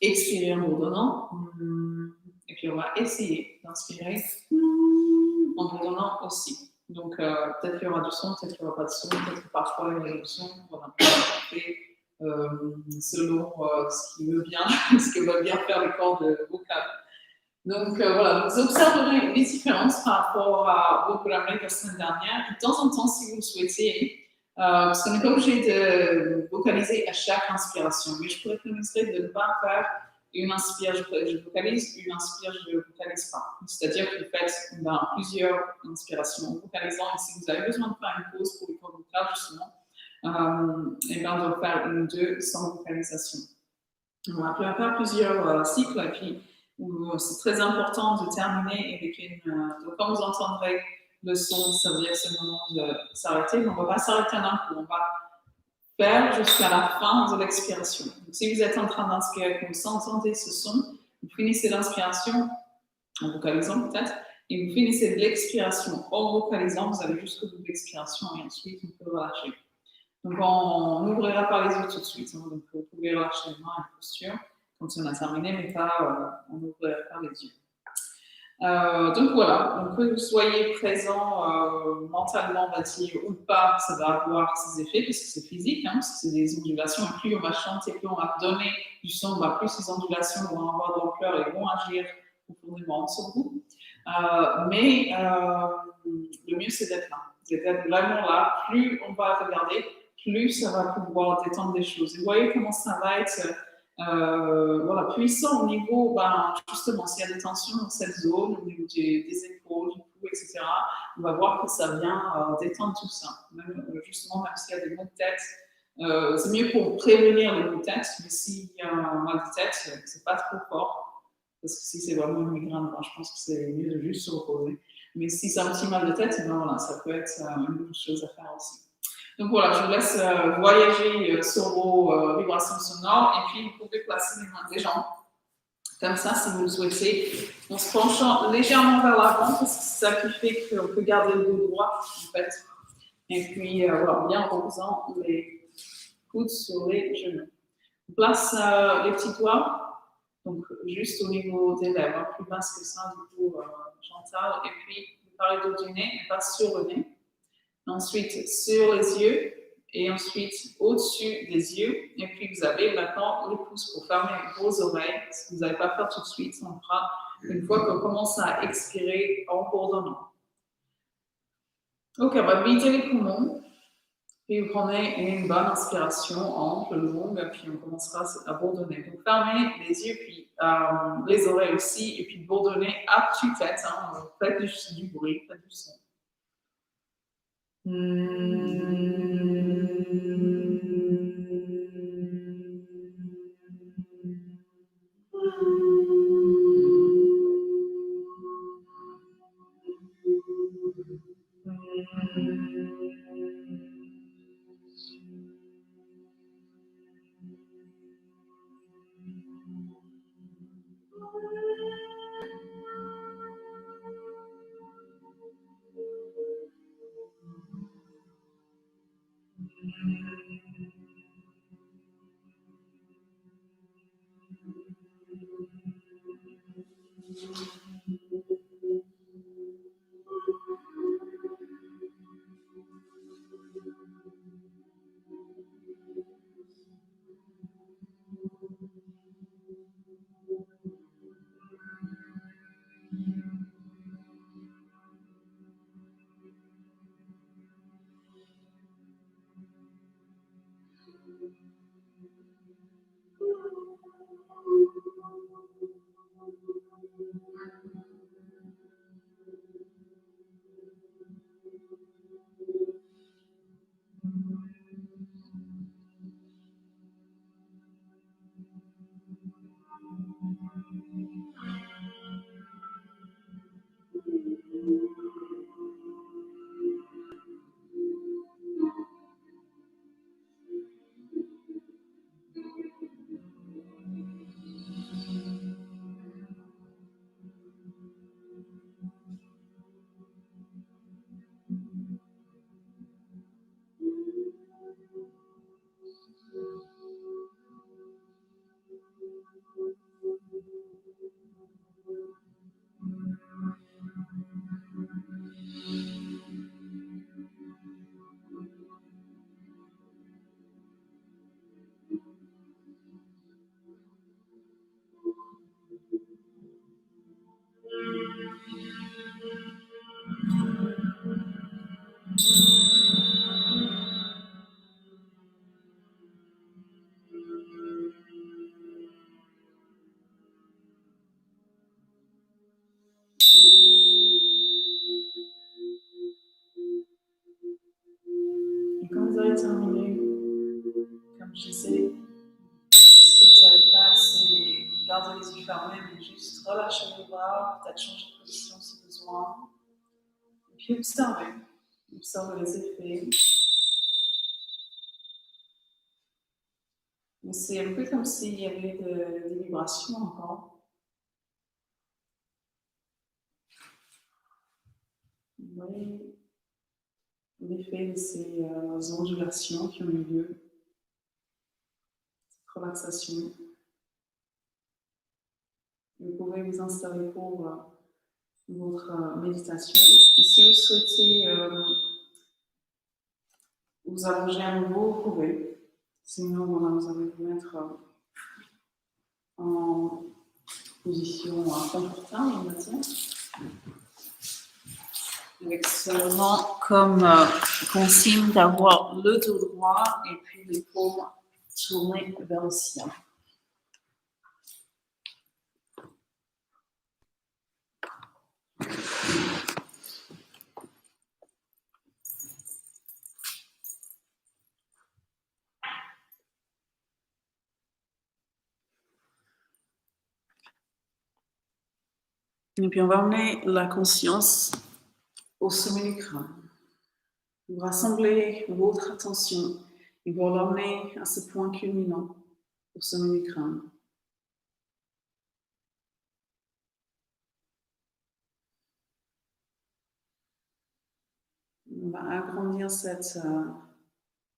expirer en bourdonnant, et puis on va essayer d'inspirer en bourdonnant aussi. Donc, peut-être qu'il y aura du son, peut-être qu'il n'y aura pas de son, peut-être que parfois il y aura du son, voilà. Selon ce qui veut bien, ce que veulent bien faire les cordes vocales. Donc voilà, vous observerez les différences par rapport à vos programmes de la semaine dernière. De temps en temps, si vous le souhaitez, parce qu'on n'est pas obligé de vocaliser à chaque inspiration, mais je pourrais commencer de ne pas faire une inspire, je vocalise, une inspire, je ne vocalise pas. C'est-à-dire que vous faites plusieurs inspirations en vocalisant, et si vous avez besoin de faire une pause pour les cordes vocales, justement, et bien on va faire une ou deux sans vocalisation. On va faire plusieurs cycles, et puis c'est très important de terminer avec donc quand vous entendrez le son, ça veut dire que c'est le moment de s'arrêter, mais on ne va pas s'arrêter d'un coup, on va faire jusqu'à la fin de l'expiration. Donc, si vous êtes en train d'inspirer, que vous entendez ce son, vous finissez l'inspiration en vocalisant peut-être, et vous finissez de l'expiration en vocalisant, vous allez jusqu'au bout de l'expiration et ensuite on peut relâcher. Donc on n'ouvrira pas les yeux tout de suite, hein, donc vous pouvez relâcher les mains et la posture quand on a terminé, mais pas, on n'ouvrira pas les yeux. Donc voilà, donc que vous soyez présent mentalement, on va dire, ou pas, ça va avoir ses effets, puisque c'est physique, hein, parce que c'est des ondulations, et plus on va chanter, plus on va donner du son, plus ces ondulations vont avoir de l'ampleur et vont agir profondément sur vous. Mais le mieux, c'est d'être là. C'est d'être vraiment là. Plus on va regarder, plus ça va pouvoir détendre des choses. Et vous voyez comment ça va être voilà, puissant au niveau, justement, s'il y a des tensions dans cette zone, au niveau des épaules, du cou, etc., on va voir que ça vient détendre tout ça. Même, justement, même s'il y a des maux de tête, c'est mieux pour prévenir les maux de tête, mais s'il y a un mal de tête, c'est pas trop fort. Parce que si c'est vraiment une migraine, je pense que c'est mieux de juste se reposer. Mais si c'est un petit mal de tête, voilà, ça peut être une bonne chose à faire aussi. Donc voilà, je vous laisse voyager sur vos vibrations sonores et puis vous pouvez placer les mains des jambes. Comme ça, si vous le souhaitez, en se penchant légèrement vers l'avant, parce que c'est ça qui fait qu'on peut garder le dos droit, en fait. Et puis, voilà, bien en reposant les coudes sur les genoux. On place les petits doigts. Donc, juste au niveau des lèvres, plus basse que ça, du coup, j'entale. Et puis, vous parlez du nez, et pas sur le nez. Ensuite, sur les yeux. Et ensuite, au-dessus des yeux. Et puis, vous avez maintenant les pouces pour fermer vos oreilles. Ce que vous n'allez pas faire tout de suite, on le fera une fois qu'on commence à expirer en bourdonnant. Ok, on va vider les poumons. Puis vous prenez une bonne inspiration ample, longue, puis on commencera à bourdonner. Donc fermez les yeux, puis les oreilles aussi, et puis bourdonnez à tue-tête. Faites du bruit, faites du son. Terminé, comme je disais, ce que vous allez faire, c'est garder les yeux fermés, mais juste relâcher les bras, peut-être changer de position si besoin. Et puis observez les effets. Mais c'est un peu comme s'il y avait des vibrations encore. Vous voyez l'effet de ces ondulations qui ont eu lieu, cette relaxation. Vous pouvez vous installer pour votre méditation. Et si vous souhaitez vous allonger à nouveau, vous pouvez. Sinon, voilà, vous allez vous mettre en position confortable maintenant. Avec seulement comme consigne d'avoir le dos droit et puis les paumes tournées vers le ciel. Et puis on va emmener la conscience au sommet du crâne. Vous rassemblez votre attention et vous l'emmenez à ce point culminant au sommet du crâne. On va agrandir cette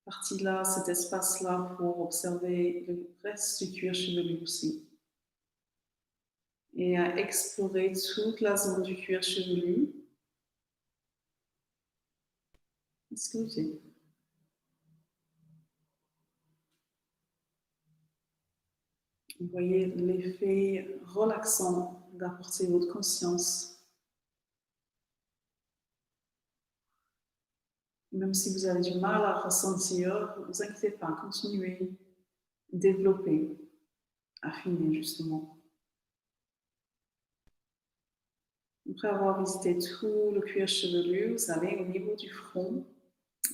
partie-là, cet espace-là pour observer le reste du cuir chevelu aussi. Et à explorer toute la zone du cuir chevelu. Écoutez. Vous voyez l'effet relaxant d'apporter votre conscience. Même si vous avez du mal à ressentir, ne vous inquiétez pas, continuez, développez, affinez justement. Après avoir visité tout le cuir chevelu, vous savez, au niveau du front,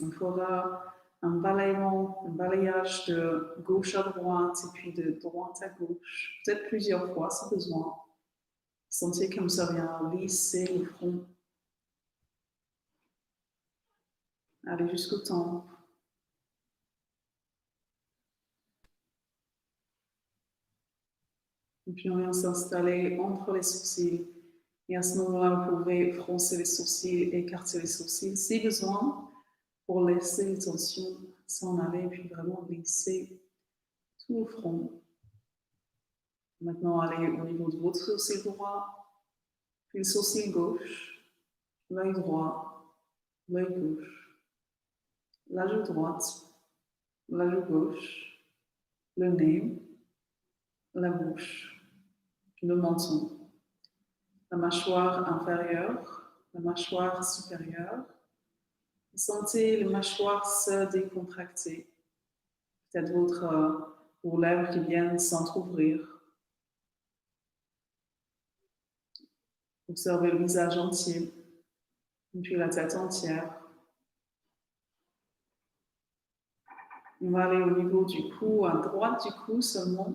on fera un balayage de gauche à droite et puis de droite à gauche, peut-être plusieurs fois si besoin. Sentez comme ça vient lisser le front. Allez jusqu'au temple. Et puis on vient s'installer entre les sourcils. Et à ce moment-là, vous pouvez froncer les sourcils, écarter les sourcils si besoin, pour laisser les tensions s'en aller et puis vraiment lisser tout le front. Maintenant, allez au niveau de votre sourcil droit, puis le sourcil gauche, l'œil droit, l'œil gauche, la joue droite, la joue gauche, le nez, la bouche, le menton, la mâchoire inférieure, la mâchoire supérieure. Sentez les mâchoires se décontracter. Peut-être vos lèvres qui viennent s'entrouvrir. Observez le visage entier, et puis la tête entière. On va aller au niveau du cou, à droite du cou seulement.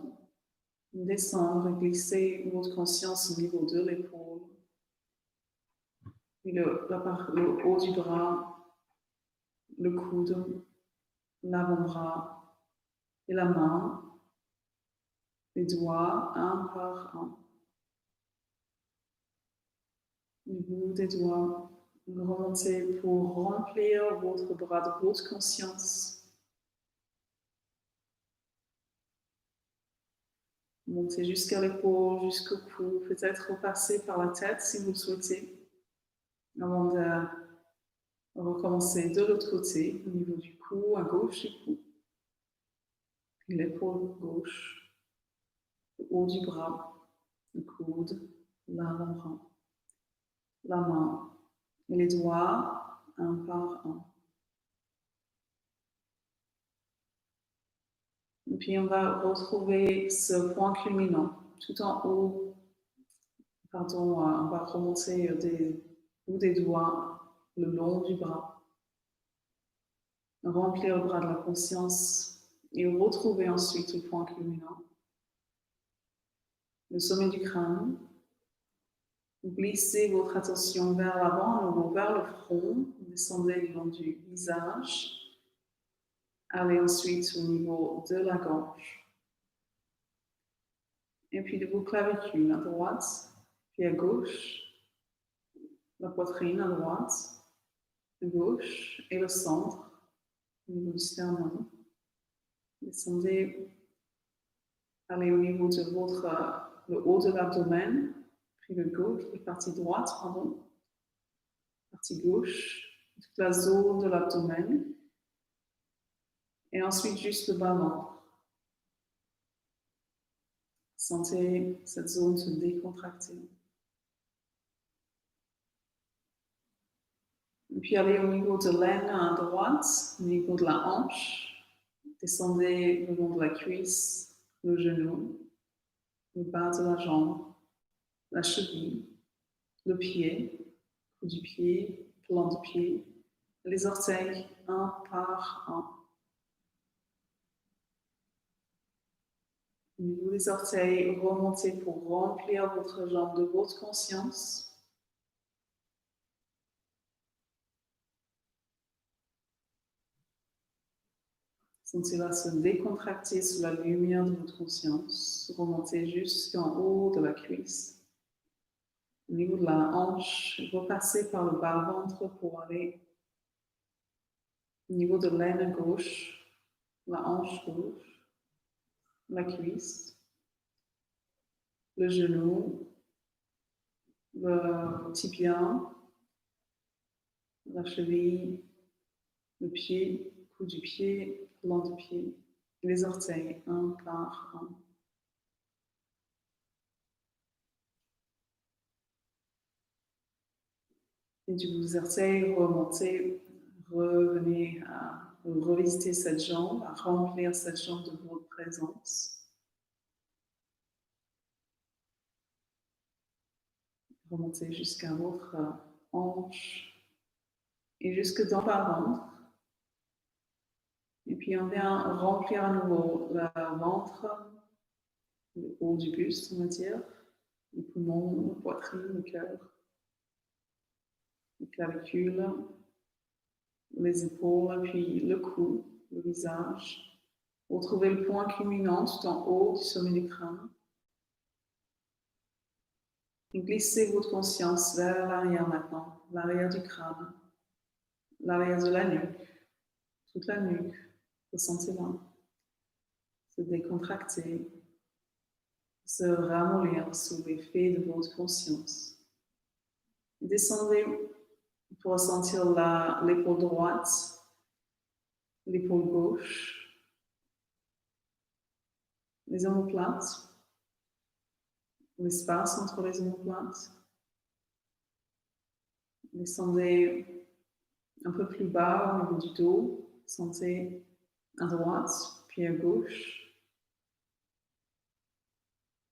Descendre et glisser votre conscience au niveau de l'épaule. Puis le haut du bras, le coude, l'avant-bras et la main, les doigts un par un. Le bout des doigts, remontez pour remplir votre bras de votre conscience. Montez jusqu'à l'épaule, jusqu'au cou, peut-être repasser par la tête si vous le souhaitez, avant de recommencer de l'autre côté, au niveau du cou, à gauche du cou, puis l'épaule gauche, le haut du bras, le coude, l'avant-bras, la main et les doigts, un par un. Et puis on va retrouver ce point culminant tout en haut. On va remonter des bouts des doigts le long du bras. Remplir le bras de la conscience et retrouver ensuite le point culminant. Le sommet du crâne. Glissez votre attention vers l'avant, à nouveau vers le front, descendez le long du visage, allez ensuite au niveau de la gorge, et puis de vos clavicules à droite, puis à gauche, la poitrine à droite, à gauche, et le centre, au niveau du sternum. Descendez, allez au niveau de le haut de l'abdomen, puis le gauche, la partie droite, pardon, partie gauche, toute la zone de l'abdomen, et ensuite juste le bas-ventre. Sentez cette zone se décontracter. Et puis allez au niveau de l'aine à droite, au niveau de la hanche. Descendez le long de la cuisse, le genou, le bas de la jambe, la cheville, le pied, cou du pied, plan du pied, les orteils un par un. Au niveau des orteils, remontez pour remplir votre jambe de votre conscience. Sentez-la se décontracter sous la lumière de votre conscience. Remontez jusqu'en haut de la cuisse. Au niveau de la hanche, repassez par le bas-ventre pour aller au niveau de l'aine gauche, la hanche gauche, la cuisse, le genou, le tibia, la cheville, le pied, cou du pied, plan du pied, les orteils un par un. Et du vous orteils, remontez, revenez à revisiter cette jambe, à remplir cette jambe de votre présence. Remontez jusqu'à votre hanche et jusque dans la ventre. Et puis on vient remplir à nouveau le ventre, le haut du buste, on va dire, les poumons, la poitrine, le cœur, les clavicules, les épaules, puis le cou, le visage. Retrouvez le point culminant tout en haut du sommet du crâne. Et glissez votre conscience vers l'arrière maintenant, l'arrière du crâne, l'arrière de la nuque, toute la nuque. Ressentez-la se décontracter, se ramollir sous l'effet de votre conscience. Descendez pour ressentir l'épaule droite, l'épaule gauche, les omoplates, l'espace entre les omoplates. Descendez un peu plus bas au niveau du dos, sentez à droite, puis à gauche.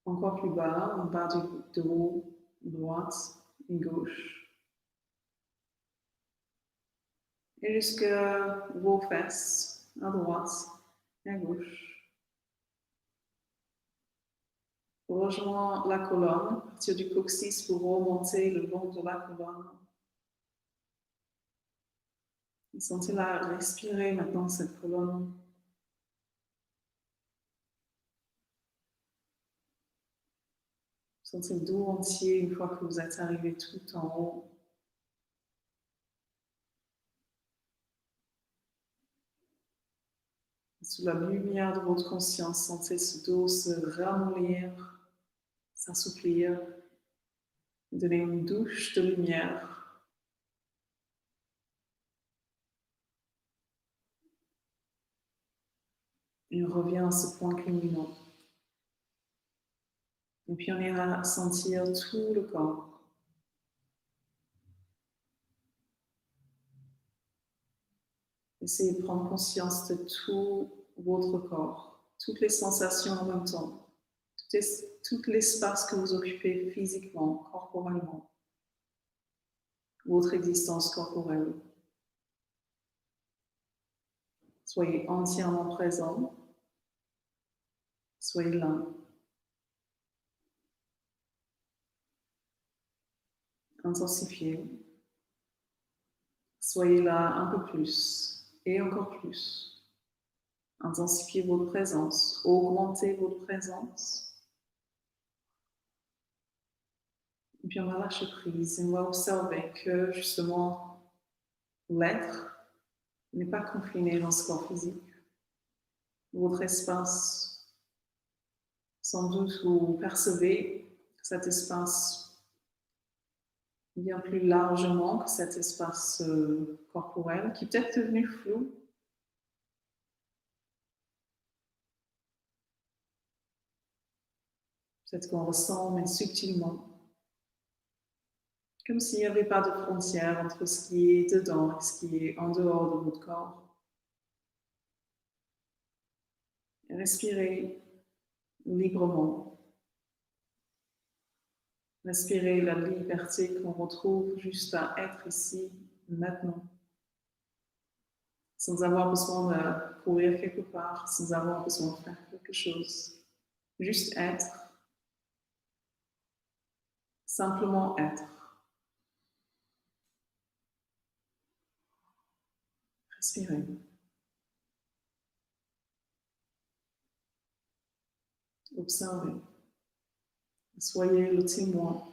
Encore plus bas, en bas du dos, droite et gauche. Et jusqu'à vos fesses, à droite et à gauche. Rejoignez la colonne, à partir du coccyx, vous remontez le long de la colonne. Et sentez-la respirer maintenant, cette colonne. Sentez le dos entier une fois que vous êtes arrivé tout en haut. Sous la lumière de votre conscience, sentez ce dos se ramollir, s'assouplir, donner une douche de lumière. Et on revient à ce point culminant. Et puis on ira sentir tout le corps. Essayez de prendre conscience de tout votre corps, toutes les sensations en même temps, tout l'espace que vous occupez physiquement, corporellement, votre existence corporelle. Soyez entièrement présent, soyez là. intensifiez. Soyez là un peu plus et encore plus. Intensifiez votre présence, augmentez votre présence. Et puis on va lâcher prise et on va observer que justement l'être n'est pas confiné dans ce corps physique. Votre espace, sans doute vous percevez cet espace bien plus largement que cet espace corporel qui est peut-être devenu flou. Peut-être qu'on ressent, mais subtilement. Comme s'il n'y avait pas de frontière entre ce qui est dedans et ce qui est en dehors de votre corps. Et respirez librement. Respirez la liberté qu'on retrouve juste à être ici, maintenant. Sans avoir besoin de courir quelque part, sans avoir besoin de faire quelque chose. Juste être. Simplement être. Respirez. Observez. Soyez le témoin.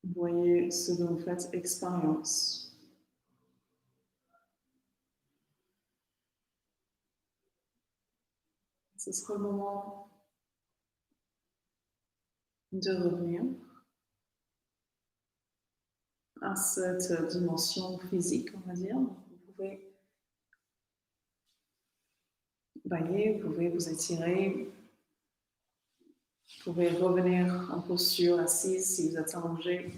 Voyez ce dont vous faites expérience. Ce sera le moment de revenir à cette dimension physique, on va dire. Vous pouvez bailler, vous pouvez vous étirer, vous pouvez revenir en posture assise si vous êtes allongé.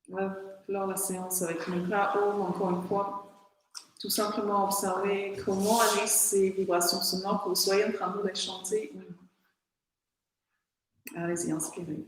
On va clore la séance avec une bras haut, encore une fois. Tout simplement observer comment aller ces vibrations sonores que vous soyez en train de les chanter. Allez-y, inspirez.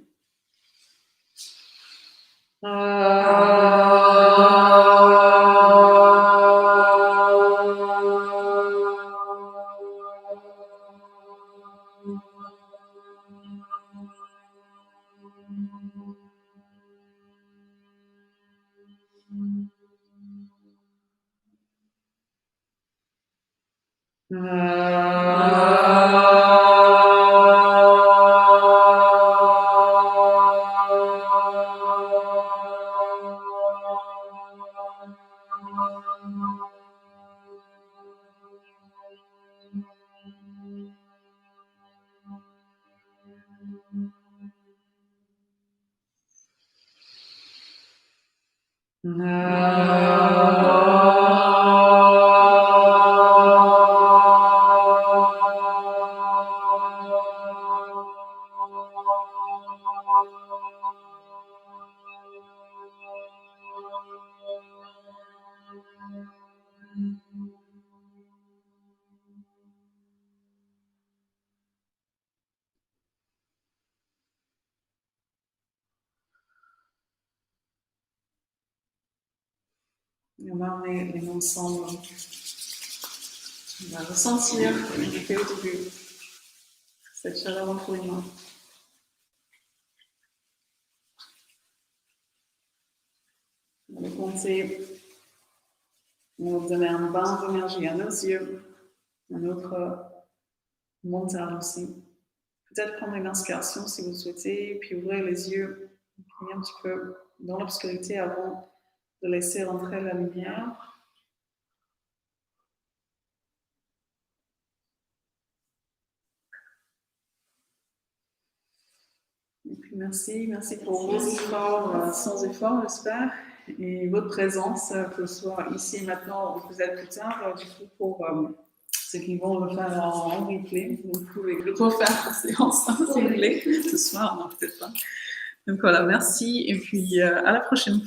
On va emmener les mains ensemble. On va ressentir, comme j'ai fait au début, cette chaleur entre les mains. On va compter. On va donner un bain d'énergie à nos yeux, à notre mental aussi. Peut-être prendre une inspiration si vous le souhaitez, puis ouvrir les yeux, puis un petit peu dans l'obscurité avant de laisser rentrer la lumière. Et puis merci pour vos efforts, sans effort, j'espère, et votre présence, que ce soit ici et maintenant ou que vous êtes plus tard, du coup pour ceux qui vont le faire en replay, vous pouvez le refaire en séance si vous voulez, ce soir, non peut-être pas. Donc voilà, merci et puis à la prochaine fois.